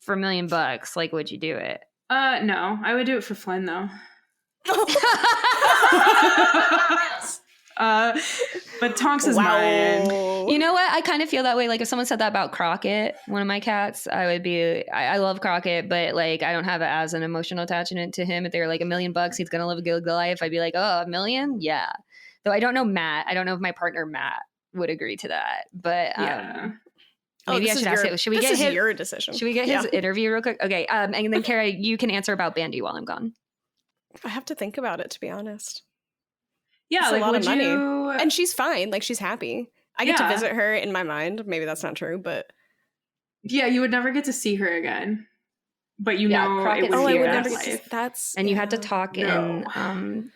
for $1 million. Like, would you do it? No, I would do it for Flynn though. But Tonks is mine. You know what? I kind of feel that way. Like if someone said that about Crockett, one of my cats, I would be, I love Crockett, but like I don't have it as an emotional attachment to him. If they were like $1 million, he's going to live a good life. I'd be like, oh, $1 million? Yeah. Though I don't know Matt. I don't know if my partner Matt would agree to that. But Yeah. maybe I should ask it. Should we get his, your decision? should we get his interview real quick? Okay. And then Kara, you can answer about Bandy while I'm gone. I have to think about it, to be honest. Yeah, It's like a lot would of money. you? And she's fine. Like, she's happy. I get to Yeah. visit her in my mind. Maybe that's not true, but Yeah, you would never get to see her again. But you Yeah, know Crockett's it would here. be I would your never life. get to. That's And you had to yeah. talk No.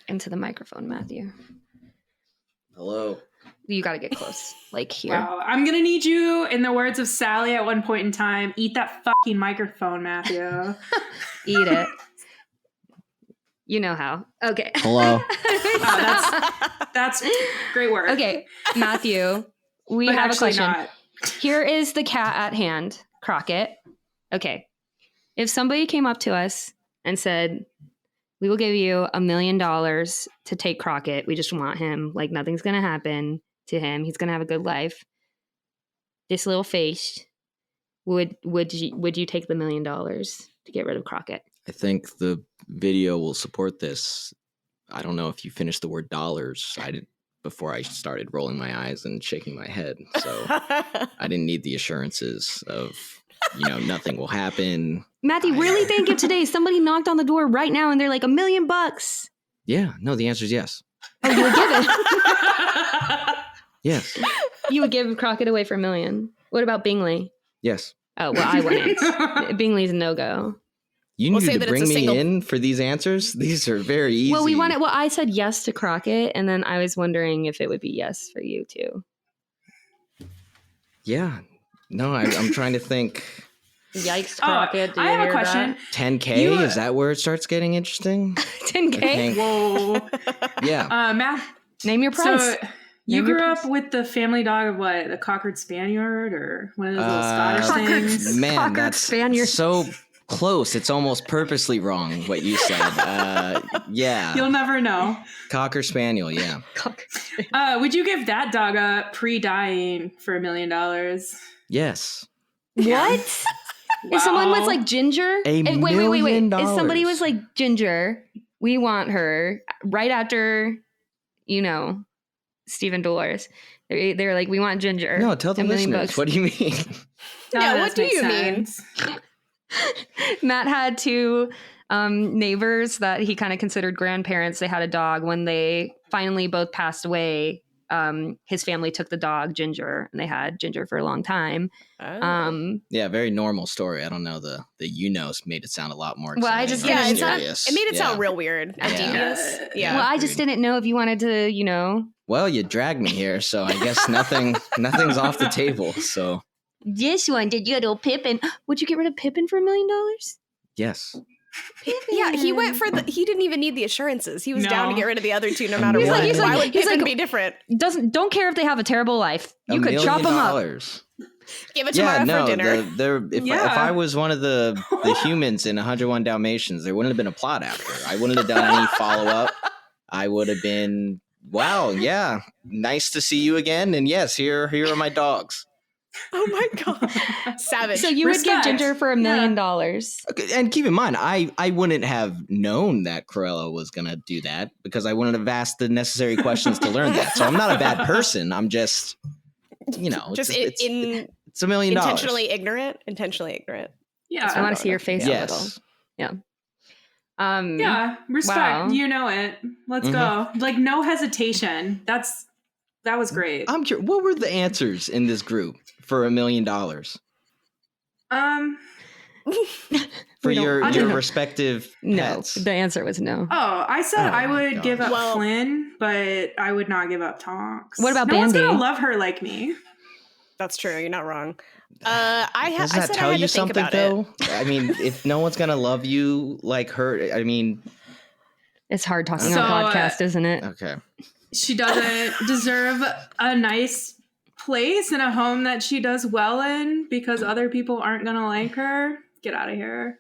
into the microphone, Matthew. Hello. You got to get close, like here. Wow. I'm going to need you, in the words of Sally at one point in time, eat that fucking microphone, Matthew. Eat it. You know how. Okay. Hello. That's great work. Okay, Matthew, we But have a actually question. not. Here is the cat at hand, Crockett. Okay. If somebody came up to us and said, we will give you $1 million to take Crockett. We just want him. Like nothing's going to happen to him. He's going to have a good life. This little face, would you take the $1 million to get rid of Crockett? I think the video will support this. I don't know if you finished the word dollars. I did before I started rolling my eyes and shaking my head. So I didn't need the assurances of, nothing will happen. Matthew, really think if today somebody knocked on the door right now and they're like $1 million? Yeah. No, the answer is yes. Oh, you would give it. Yes. You would give Crockett away for $1 million. What about Bingley? Yes. Oh, well, I wouldn't. Bingley's a no-go. You We'll needed say to that it's bring a me single- in for these answers. These are very easy. Well, I said yes to Crockett, and then I was wondering if it would be yes for you too. Yeah. No, I'm trying to think. Yikes, Crockett. Do I you have a hear question. 10K? You- Is that where it starts getting interesting? that? I 10K? think- Whoa. Yeah. Matt, Name your price. so you Name your grew price. up with the family dog of what? The Cocker Spaniard or one of those little Uh, Scottish things? Man, Cocker that's Spaniard. so close. It's almost purposely wrong what you said. Yeah. You'll never know. Cocker Spaniel, yeah. Would you give that dog up pre-dying for $1 million? Yes. What? If someone was like Ginger? $1 Wait. million. If somebody was like Ginger, we want her right after, Stephen Dolores. They're like, we want Ginger. No, tell the $1 million listeners. bucks. What do you mean? Yeah, what does do make you mean? sense. Matt had two neighbors that he kind of considered grandparents. They had a dog. When they finally both passed away, his family took the dog, Ginger, and they had Ginger for a long time. Oh. Yeah, very normal story. I don't know. The made it sound a lot more exciting. Well, I just or didn't- yeah, mysterious. it made it Yeah. sound real weird and Yeah. devious. Yeah. Well, I just agreed. didn't know if you wanted to, Well, you dragged me here, so I guess nothing's off the table. So this one did you little Pippin. Would you get rid of Pippin for $1 million? yes. Yeah, he went for he didn't even need the assurances. He was down to No. get rid of the other two no matter He's what. like- he's Why like- would he's Pippin like- be different? Don't care if they have a terrible life. You could chop them up. Give it tomorrow for dinner. If Yeah. I was one of the humans in 101 Dalmatians, there wouldn't have been a plot after. I wouldn't have done any follow up. I would have been, wow, yeah, nice to see you again, and yes, here are my dogs. Oh my god, savage. So you would give Respect. Ginger for $1 million. Okay, and keep in mind, I wouldn't have known that Cruella was gonna do that because I wouldn't have asked the necessary questions to learn that. So I'm not a bad person. I'm just, just it's in $1 million. intentionally ignorant. Intentionally ignorant. Yeah. I want to see your face a little. Yes. Yeah. Respect. Wow. You know it. Let's go. Like no hesitation. That was great. I'm curious. What were the answers in this group for $1 million for We don't- your I don't know. respective No, pets? the answer was no. Oh, I said Oh I my would give gosh. up Well- Flynn, but I would not give up Tonks. What about no one's Bambi? gonna love her like me. That's true. You're not wrong. Doesn't that I said tell I had you to think something about it. though? I mean, if no one's gonna love you like her, I mean, It's hard talking So, on a podcast, isn't it? okay. She doesn't deserve a nice place and a home that she does well in because other people aren't going to like her. Get out of here.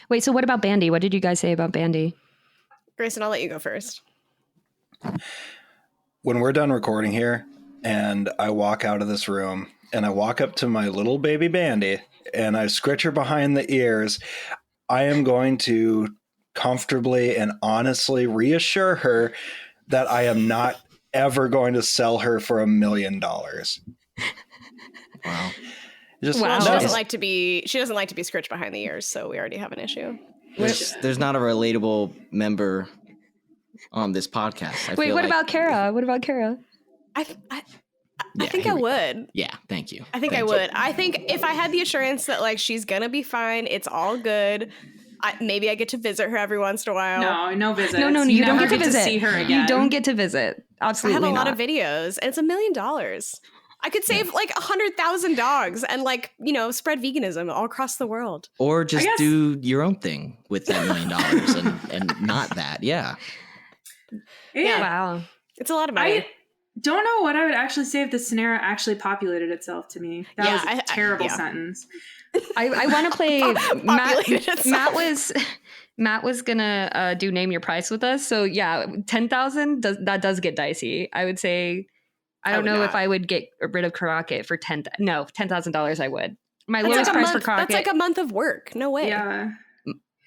Wait, so what about Bandy? What did you guys say about Bandy? Grayson, I'll let you go first. When we're done recording here and I walk out of this room and I walk up to my little baby Bandy and I scratch her behind the ears, I am going to comfortably and honestly reassure her that I am not ever going to sell her for $1 million. Wow. Just, Wow. Well, she no. doesn't like to be scratched behind the ears, so we already have an issue. There's not a relatable member on this podcast. Wait, what about Kara? What about Kara? I Yeah, think here I we go. would. Yeah, thank you. I think I would. I think if I had the assurance that like she's gonna be fine, it's all good. Maybe I get to visit her every once in a while. No visits. No, you don't never get to visit. see her again. You don't get to visit. I Absolutely have a lot not. of videos, and it's $1 million. I could save like 100,000 dogs and like spread veganism all across the world. Or just guess- do your own thing with that $1 million and not that. Yeah. Yeah. Wow. It's a lot of money. I don't know what I would actually say if the scenario actually populated itself to me. That Yeah, was a terrible yeah. sentence. I want to play Populated itself. Matt was gonna do name your price with us. So yeah, 10,000 does get dicey. I would say I don't would know not. if I would get rid of Crockett for $10,000. I would. My That's lowest like a price for month. Crockett That's like a month of work. No way. Yeah.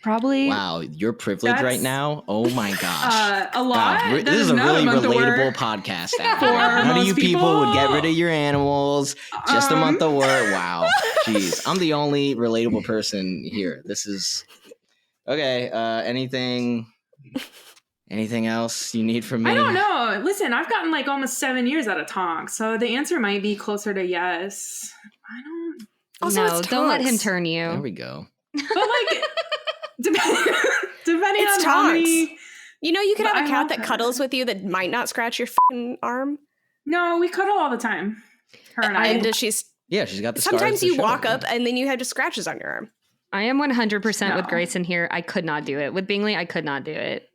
probably. Wow, your privilege That's- right now. Oh my gosh. A lot. God, That this is a not really month of relatable work. podcast. For None of you most people would get people. rid of your animals. Just a month of work. Wow. Jeez. I'm the only relatable person here. This is okay. Anything else you need from me? I don't know. Listen, I've gotten like almost 7 years out of Tonks, so the answer might be closer to yes. I don't. Also, no, it's don't let him Tonks. turn There you. we go. But like, depending It's on how Tonks. many. You could But have I a cat love that her. cuddles with you that might not scratch your f***ing arm. No, we cuddle all the time. Her and I. And she's Yeah, she's got the scars sometimes to you show walk it. up and then you have just scratches on your arm. I am 100% with No. Grayson here. I could not do it. With Bingley, I could not do it.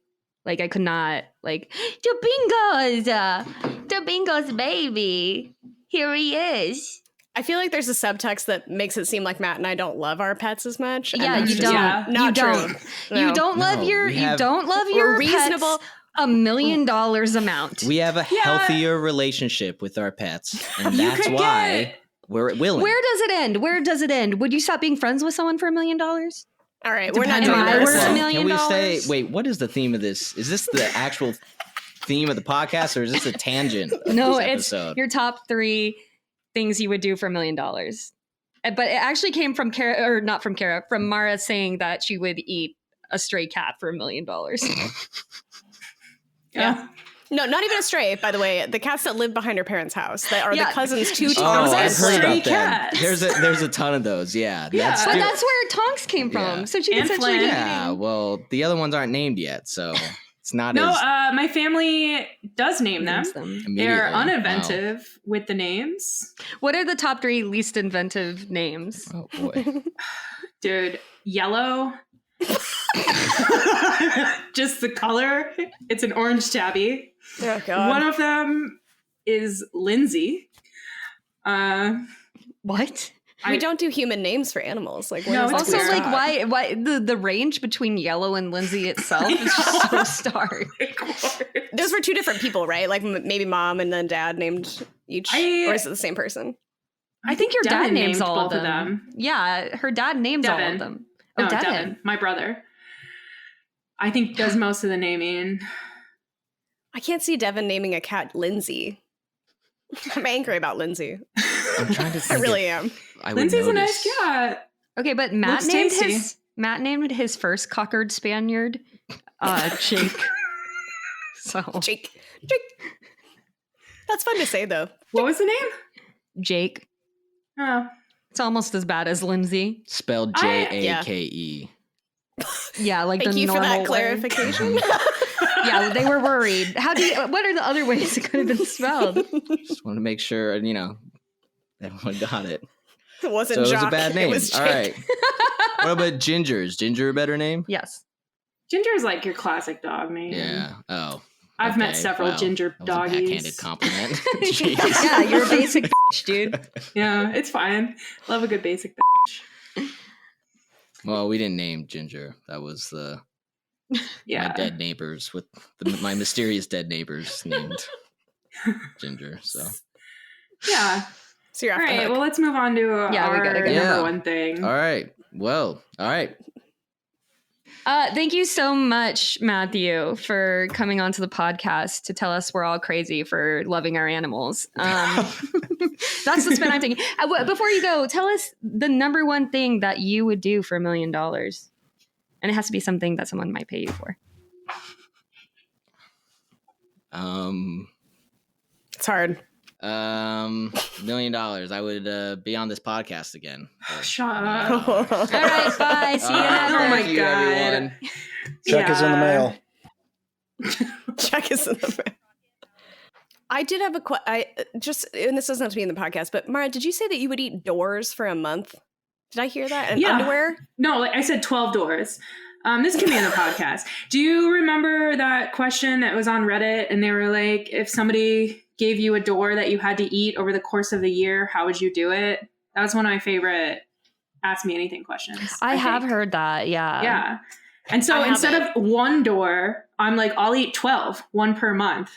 Like, I could not, like, the bingo's baby. Here he is. I feel like there's a subtext that makes it seem like Matt and I don't love our pets as much. and Yeah, that's you just don't. Yeah. Not you true. don't. No. You don't love No, your. we You have- don't love We're your reasonable. pets $1 million amount. We have a Yeah. healthier relationship with our pets, and You that's could why get- we're willing. Where does it end? Where does it end? Would you stop being friends with someone for $1 million? All right, we're not Depends doing on this. worth $1 $1 million. Can we say? Wait, what is the theme of this? Is this the actual theme of the podcast, or is this a tangent? Of No, this it's episode? your top 3 things you would do for $1 million. But it actually came from Kara, or not from Kara, from Mara saying that she would eat a stray cat for $1 million. Yeah. No, not even a stray, by the way. The cats that live behind her parents' house. They are Yeah. the cousins to Oh, Tom's Those are I've heard stray about them. cats. There's a ton of those. Yeah, Yeah. That's But Dude. that's where Tonks came from. Yeah. So she could And essentially Flynn. be yeah. eating. Well, the other ones aren't named yet, so it's not No, as my family does name them. Names them. They're immediately. Wow. uninventive with the names. What are the top 3 least inventive names? Oh boy. Dude, yellow. Just the color. It's an orange tabby. Oh, God. One of them is Lindsay. What? We don't do human names for animals. Like, No, where does it's that Also, weird. come like, from? why the range between Yellow and Lindsay itself is just so stark. Those were 2 different people, right? Like maybe mom and then dad named each, or is it the same person? I think your dad Devin names named all both of of them. them. Yeah, her dad names all Devin. of them. No, Oh, Devin. Devin, my brother. I think does most of the naming. I can't see Devin naming a cat Lindsay. I'm angry about Lindsay. I'm trying to I think really if am. I would Lindsay's a notice. nice cat. Okay, but Matt Looks named tasty. his first cockered Spaniard, Jake. So Jake. That's fun to say, though. What was the name? Jake. Oh, It's almost as bad as Lindsay. Spelled Jake. Yeah, like Thank the you for normal that way. clarification. Yeah, they were worried. What are the other ways it could have been spelled? Just want to make sure, Everyone got it. It wasn't So it was Jock. a bad name. It was All Jake. right. What about Ginger? Is Ginger a better name? Yes. Ginger's like your classic dog name. Yeah. Oh. I've met okay. several Wow. ginger That was a backhanded doggies. compliment. Yeah, Jeez. you're a basic bitch, dude. Yeah, it's fine. Love a good basic bitch. Well, we didn't name Ginger. That was Yeah. my dead neighbors with my mysterious dead neighbors named Ginger. So Yeah. So you're All off the right. hook. Well, let's move on to Yeah, we our gotta go. number Yeah. one thing. all right. Well, all right. Thank you so much, Matthew, for coming onto the podcast to tell us we're all crazy for loving our animals. That's the spin I'm taking. Before you go, tell us the number one thing that you would do for $1 million. And it has to be something that someone might pay you for. It's hard. $1 million. I would be on this podcast again. Shut up. All right, bye. See you never. Oh my Thank you, God. everyone. Check is in the Yeah. mail. Check us in the mail. I did have and this doesn't have to be in the podcast, but Mara, did you say that you would eat doors for a month? Did I hear that? And Yeah. underwear? No, like I said 12 doors. This can be in the podcast. Do you remember that question that was on Reddit? And they were like, if somebody gave you a door that you had to eat over the course of the year, how would you do it? That was one of my favorite Ask Me Anything questions. I have think. heard that. Yeah. Yeah. And so I instead haven't. of one door, I'm like, I'll eat 12, one per month.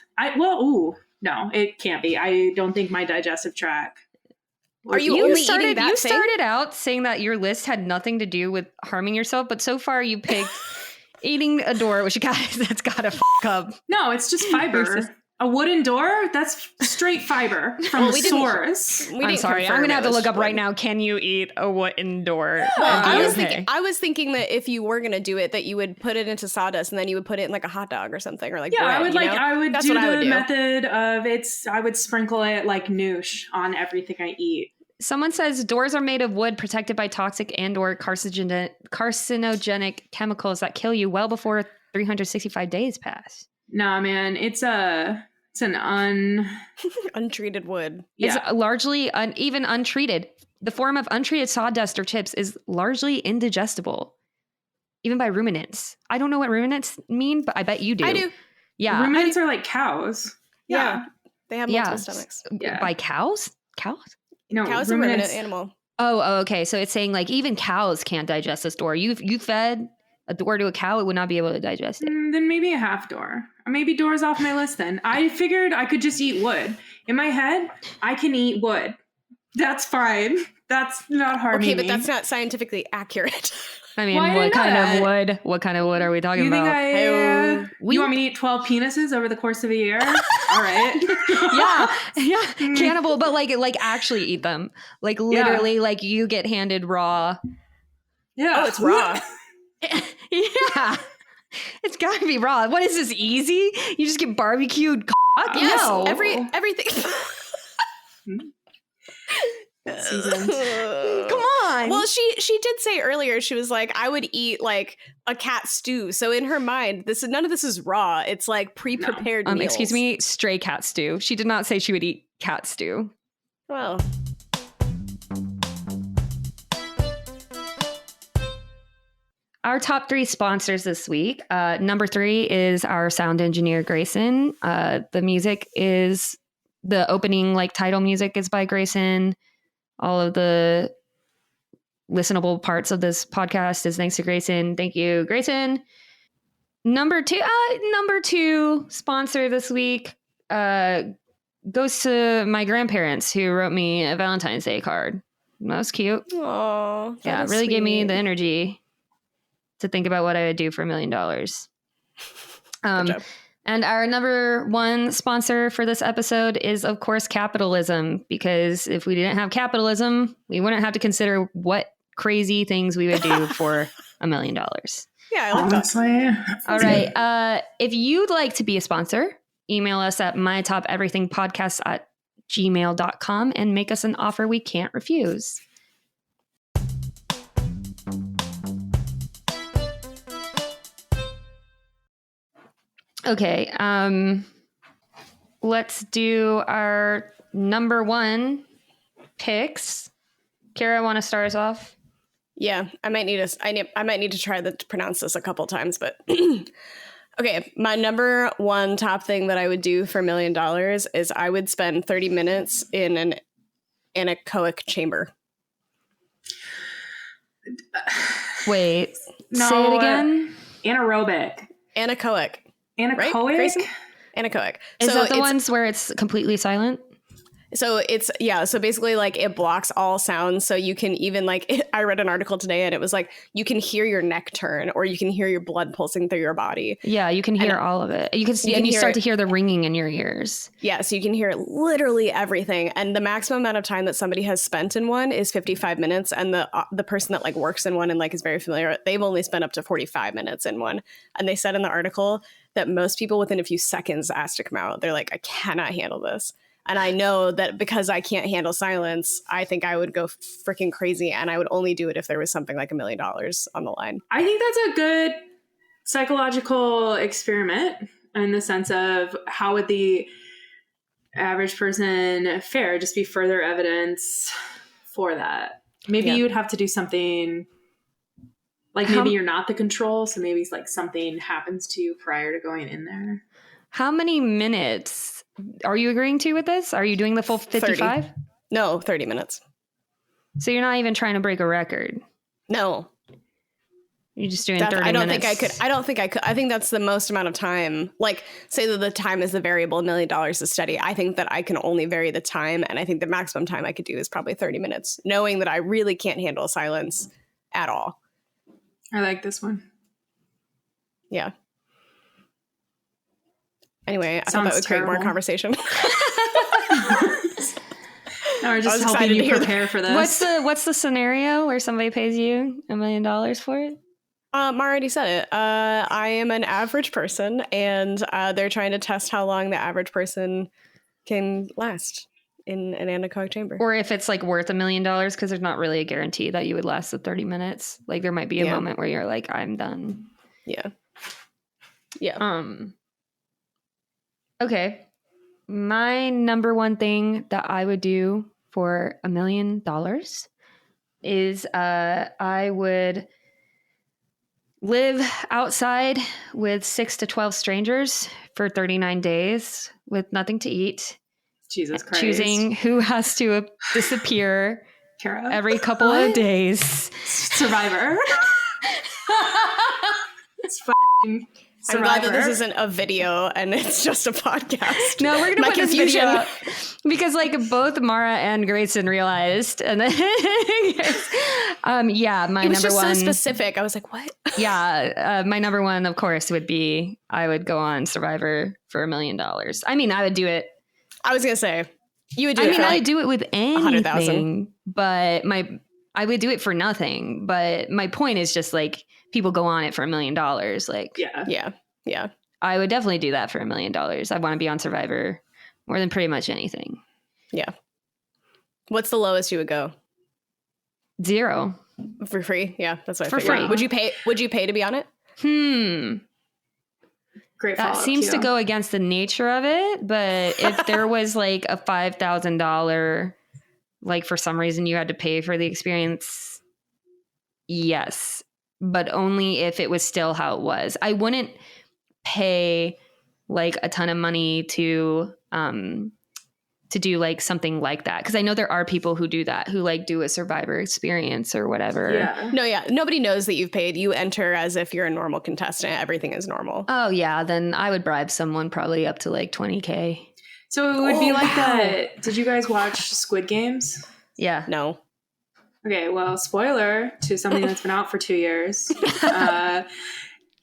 No, it can't be. I don't think my digestive tract. Are you only started, eating that you thing? started out saying that your list had nothing to do with harming yourself, but so far you picked eating a door, which that's gotta f up. No, it's just fiber. A wooden door? That's straight fiber from Well, the we didn't- source. We I'm didn't sorry. I'm confirm gonna it have to was look up right wood. now. Can you eat a wooden door? Well, and be I okay? was thinking that if you were gonna do it, that you would put it into sawdust and then you would put it in like a hot dog or something, or like Yeah, bread, I would you like. know? I would That's do what I the would do. method of I would sprinkle it like noosh on everything I eat. Someone says doors are made of wood protected by toxic and/or carcinogenic chemicals that kill you well before 365 days pass. Nah, man, it's an Untreated wood. It's yeah. largely even untreated. The form of untreated sawdust or chips is largely indigestible, even by ruminants. I don't know what ruminants mean, but I bet you do. I do. Yeah. Ruminants are like cows. Yeah. They have multiple Yeah. stomachs. Yeah. By cows? Cows? No, Cows are a ruminant animal. Oh, okay. So it's saying like even cows can't digest this door. You fed a door to a cow, it would not be able to digest it. Then maybe a half door. Or maybe doors off my list then. I figured I could just eat wood. In my head, I can eat wood. That's fine. That's not harming Okay, but me. that's not scientifically accurate. I mean, Why what did kind not? of wood? What kind of wood are we talking You think about? I... We- you want me to eat 12 penises over the course of a year? All right. yeah, cannibal, but like actually eat them. Like literally, like you get handed raw. Yeah. Oh, it's raw. Yeah, it's got to be raw. What is this easy? You just get barbecued cock? Yes, No. everything. Seasoned. Come on. Well, she did say earlier, she was like, I would eat like a cat stew. So in her mind, none of this is raw. It's like pre-prepared meals. Excuse me, stray cat stew. She did not say she would eat cat stew. Well, Our top 3 sponsors this week. Number 3 is our sound engineer, Grayson. The music is the opening, like title music is by Grayson. All of the listenable parts of this podcast is thanks to Grayson. Thank you, Grayson. Number 2 sponsor this week goes to my grandparents who wrote me a Valentine's Day card. That was cute. oh, Yeah, it really gave me the energy to think about what I would do for $1 million. job. And our number 1 sponsor for this episode is, of course, capitalism, because if we didn't have capitalism, we wouldn't have to consider what crazy things we would do for $1 million. Yeah, I like that. Honestly. All right. If you'd like to be a sponsor, email us at mytopeverythingpodcast@gmail.com and make us an offer we can't refuse. Okay. Let's do our number 1 picks. Kara, want to start us off? Yeah, I might need to try to pronounce this a couple times, but okay. My number one top thing that I would do for $1 million is I would spend 30 minutes in an anechoic chamber. Wait, No, say it again. Anaerobic. Anechoic, right? Anechoic? Grayson? Anechoic. Is that the it's- ones where it's completely silent? So it's, yeah. So basically, like, it blocks all sounds. So you can even, like, I read an article today and it was like, you can hear your neck turn or you can hear your blood pulsing through your body. Yeah, you can hear all of it. You can start to hear the ringing in your ears. Yeah. So you can hear literally everything. And the maximum amount of time that somebody has spent in one is 55 minutes. And the person that, like, works in one and, like, is very familiar, they've only spent up to 45 minutes in one. And they said in the article that most people within a few seconds asked to come out. They're like, I cannot handle this. And I know that because I can't handle silence, I think I would go freaking crazy. And I would only do it if there was something like $1 million on the line. I think that's a good psychological experiment in the sense of how would the average person fare? Just be further evidence for that. Maybe you would have to do something like maybe you're not the control. So maybe it's like something happens to you prior to going in there. How many minutes are you agreeing to with this? Are you doing the full 55? 30. No, 30 minutes. So you're not even trying to break a record. No. You're just doing 30 minutes. I don't think I could. I think that's the most amount of time. Like, say that the time is the variable, $1 million to study. I think that I can only vary the time. And I think the maximum time I could do is probably 30 minutes, knowing that I really can't handle silence at all. I like this one. Yeah. Anyway, I thought Sounds that would create more terrible. conversation. No, we're I was just excited helping to you hear prepare for this. What's the scenario where somebody pays you $1 million for it? Mara already said it. I am an average person, and they're trying to test how long the average person can last in an anechoic chamber. Or if it's like worth $1 million, because there's not really a guarantee that you would last the 30 minutes. Like there might be a moment where you're like, I'm done. Yeah. Yeah. Okay. My number one thing that I would do for $1 million is I would live outside with 6 to 12 strangers for 39 days with nothing to eat, Jesus Christ. choosing who has to disappear Kara. every couple of days. Survivor. It's fucking I'm glad that Survivor. this isn't a video and it's just a podcast. No, we're gonna My put this confusion. video up because like both Mara and Grayson realized, and then my It was number just one. so specific. I was like, what? My number one, of course, would be I would go on Survivor for $1 million. I mean, I would do it. I was going to say, you would do I it mean, for I like, would do it with 100,000. anything, but I would do it for nothing. But my point is just like people go on it for $1 million. Like, Yeah. Yeah. I would definitely do that for $1 million. I want to be on Survivor more than pretty much anything. Yeah. What's the lowest you would go? 0. For free? Yeah, that's what I For figured. free. Would you pay to be on it? Great That follow-up, seems to Keto. go against the nature of it. But if there was like a $5,000, like for some reason you had to pay for the experience, yes. But only if it was still how it was. I wouldn't pay like a ton of money to do like something like that. Because I know there are people who do that, who like do a Survivor experience or whatever. Yeah. No, yeah. Nobody knows that you've paid. You enter as if you're a normal contestant. Everything is normal. Oh yeah, then I would bribe someone probably up to like $20,000. So it would be like wow. that. Did you guys watch Squid Games? Yeah. No. Okay, well, spoiler to something that's been out for 2 years.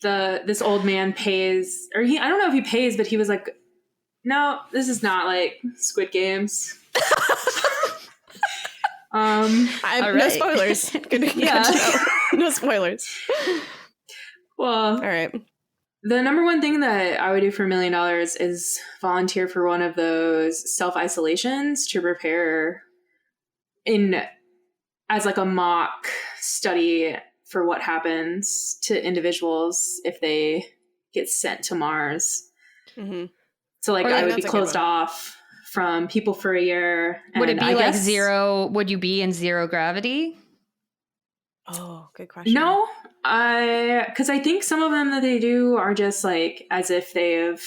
This old man pays, or I don't know if he pays, but he was like, no, this is not like Squid Games. No right. spoilers. Good Yeah. to know. No spoilers. Well, All right. the number one thing that I would do for $1 million is volunteer for one of those self-isolations to prepare as like a mock study for what happens to individuals if they get sent to Mars. Mm-hmm. So like Or, I like, would be that's a good closed one. off from People for a Year. Would it and be I like guess- zero? Would you be in zero gravity? Oh, good question. No, because I think some of them that they do are just like as if they have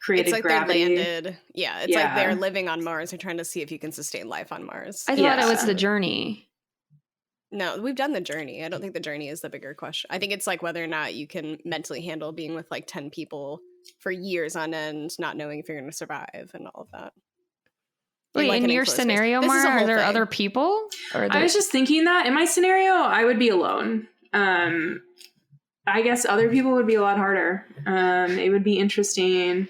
created It's like gravity. they landed. Yeah, it's like Yeah. they're living on Mars and trying to see if you can sustain life on Mars. I thought it was Yeah. the journey. No, we've done the journey. I don't think the journey is the bigger question. I think it's like whether or not you can mentally handle being with like 10 people for years on end, not knowing if you're going to survive and all of that. Wait, like in an your enclosed space. scenario, This is a Mara, are whole there thing. other people? Or I was just thinking that in my scenario, I would be alone. I guess other people would be a lot harder. It would be interesting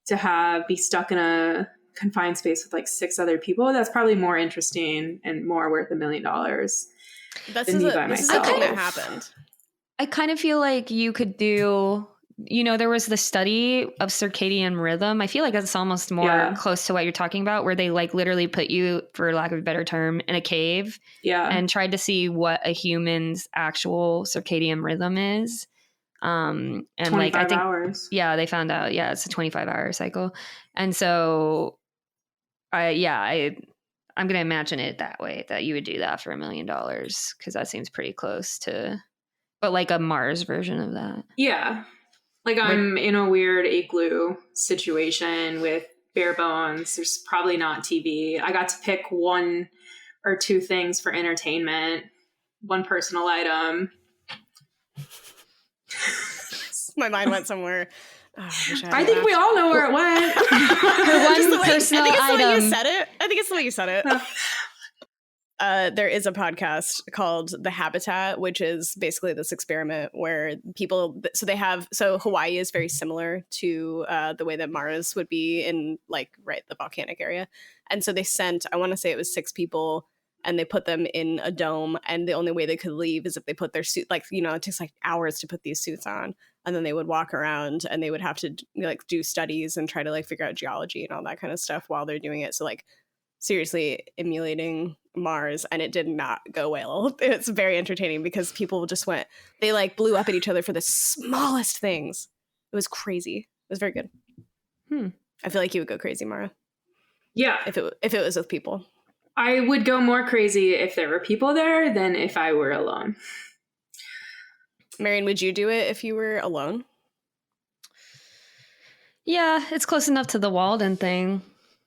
to be stuck in a confined space with like 6 other people. That's probably more interesting and more worth $1 million. This Than is me a by this is a thing that myself. happened. I kind of feel like you could do, there was the study of circadian rhythm. I feel like that's almost more Yeah. close to what you're talking about, where they like literally put you, for lack of a better term, in a cave Yeah. and tried to see what a human's actual circadian rhythm is. And 25 like, I think, hours. yeah, they found out, it's a 25-hour cycle. And so I'm going to imagine it that way, that you would do that for $1 million, because that seems pretty close to, but like a Mars version of that. Yeah. Like I'm in a weird igloo situation with bare bones. There's probably not TV. I got to pick 1 or 2 things for entertainment, 1 personal item. My mind went somewhere. Oh, I think we all know where it went. One I personal think it's the way you item. said it. I think it's the way you said it. There is a podcast called The Habitat, which is basically this experiment where people, so Hawaii is very similar to the way that Mars would be in like, right, the volcanic area. And so they sent, I want to say it was 6 people, and they put them in a dome, and the only way they could leave is if they put their suit, like, it takes like hours to put these suits on. And then they would walk around and they would have to like do studies and try to like figure out geology and all that kind of stuff while they're doing it. So like seriously emulating Mars, and it did not go well. It's very entertaining because people just they like blew up at each other for the smallest things. It was crazy. It was very good. I feel like you would go crazy, Mara, Yeah. if it was with people. I would go more crazy if there were people there than if I were alone. Marion, would you do it if you were alone? Yeah, it's close enough to the Walden thing.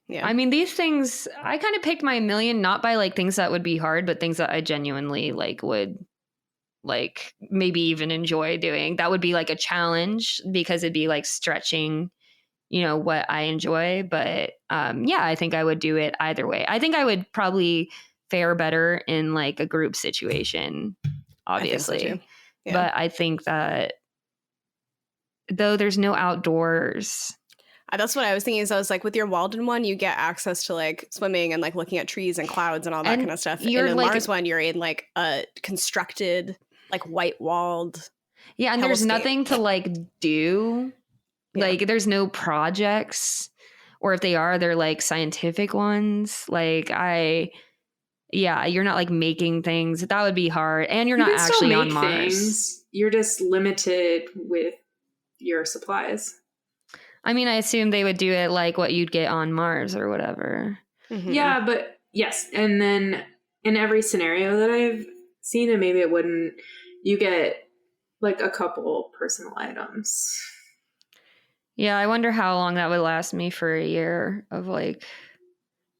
Yeah. I mean, these things, I kind of picked my $1 million not by like things that would be hard, but things that I genuinely like would like maybe even enjoy doing. That would be like a challenge because it'd be like stretching, what I enjoy. But I think I would do it either way. I think I would probably fare better in like a group situation, obviously. I think so too. Yeah. But I think that though there's no outdoors. That's what I was thinking. Is I was like, with your Walden one, you get access to like swimming and like looking at trees and clouds and all that And kind of stuff. you're, And in like- Mars one, you're in like a constructed, like white walled. Yeah, and there's hellscape. nothing to like do. Yeah. Like there's no projects, or if they are, they're like scientific ones. Like you're not like making things. That would be hard. And you're You not can still actually on make Mars. things. You're just limited with your supplies. I mean, I assume they would do it like what you'd get on Mars or whatever. Mhm. Yeah, but yes. And then in every scenario that I've seen, and maybe it wouldn't, you get like a couple personal items. Yeah, I wonder how long that would last me for a year of like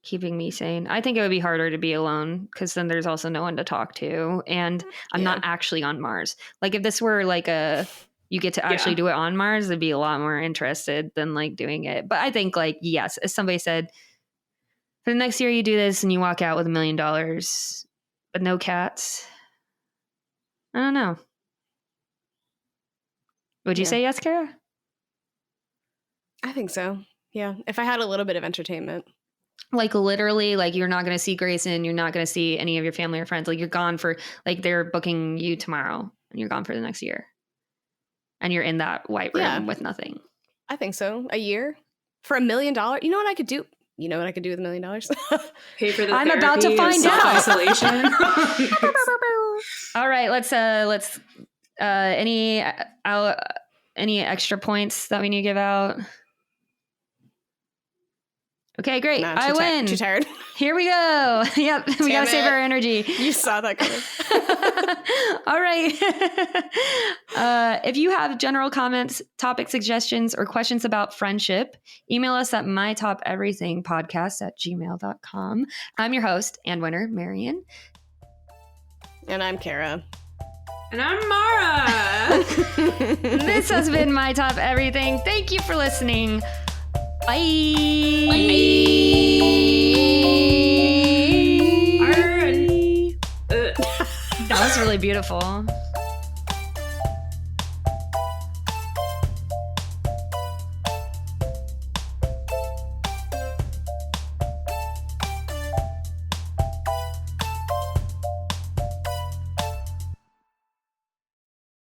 keeping me sane. I think it would be harder to be alone because then there's also no one to talk to. And I'm Yeah. not actually on Mars. Like if this were like you get to actually Yeah. do it on Mars, I'd be a lot more interested than like doing it. But I think like, yes, as somebody said, for the next year you do this and you walk out with $1 million, but no cats. I don't know. Would you Yeah. say yes, Kara? I think so. Yeah. If I had a little bit of entertainment. Like literally, like you're not going to see Grayson, you're not going to see any of your family or friends. Like you're gone for, like they're booking you tomorrow and you're gone for the next year. And you're in that white room Yeah. with nothing. I think so. A year for $1 million. You know what I could do? You know what I could do with $1 million? Pay for the I'm about to therapy find and out. self-isolation. All right, let's any extra points that we need to give out? Okay, great. Nah, I win. Too tired. Here we go. Yep, we gotta save it. our energy. You saw that coming. All right. If you have general comments, topic suggestions, or questions about friendship, email us at mytopeverythingpodcast@gmail.com. I'm your host and winner, Marian. And I'm Kara. And I'm Mara. This has been My Top Everything. Thank you for listening. Bye. That was really beautiful.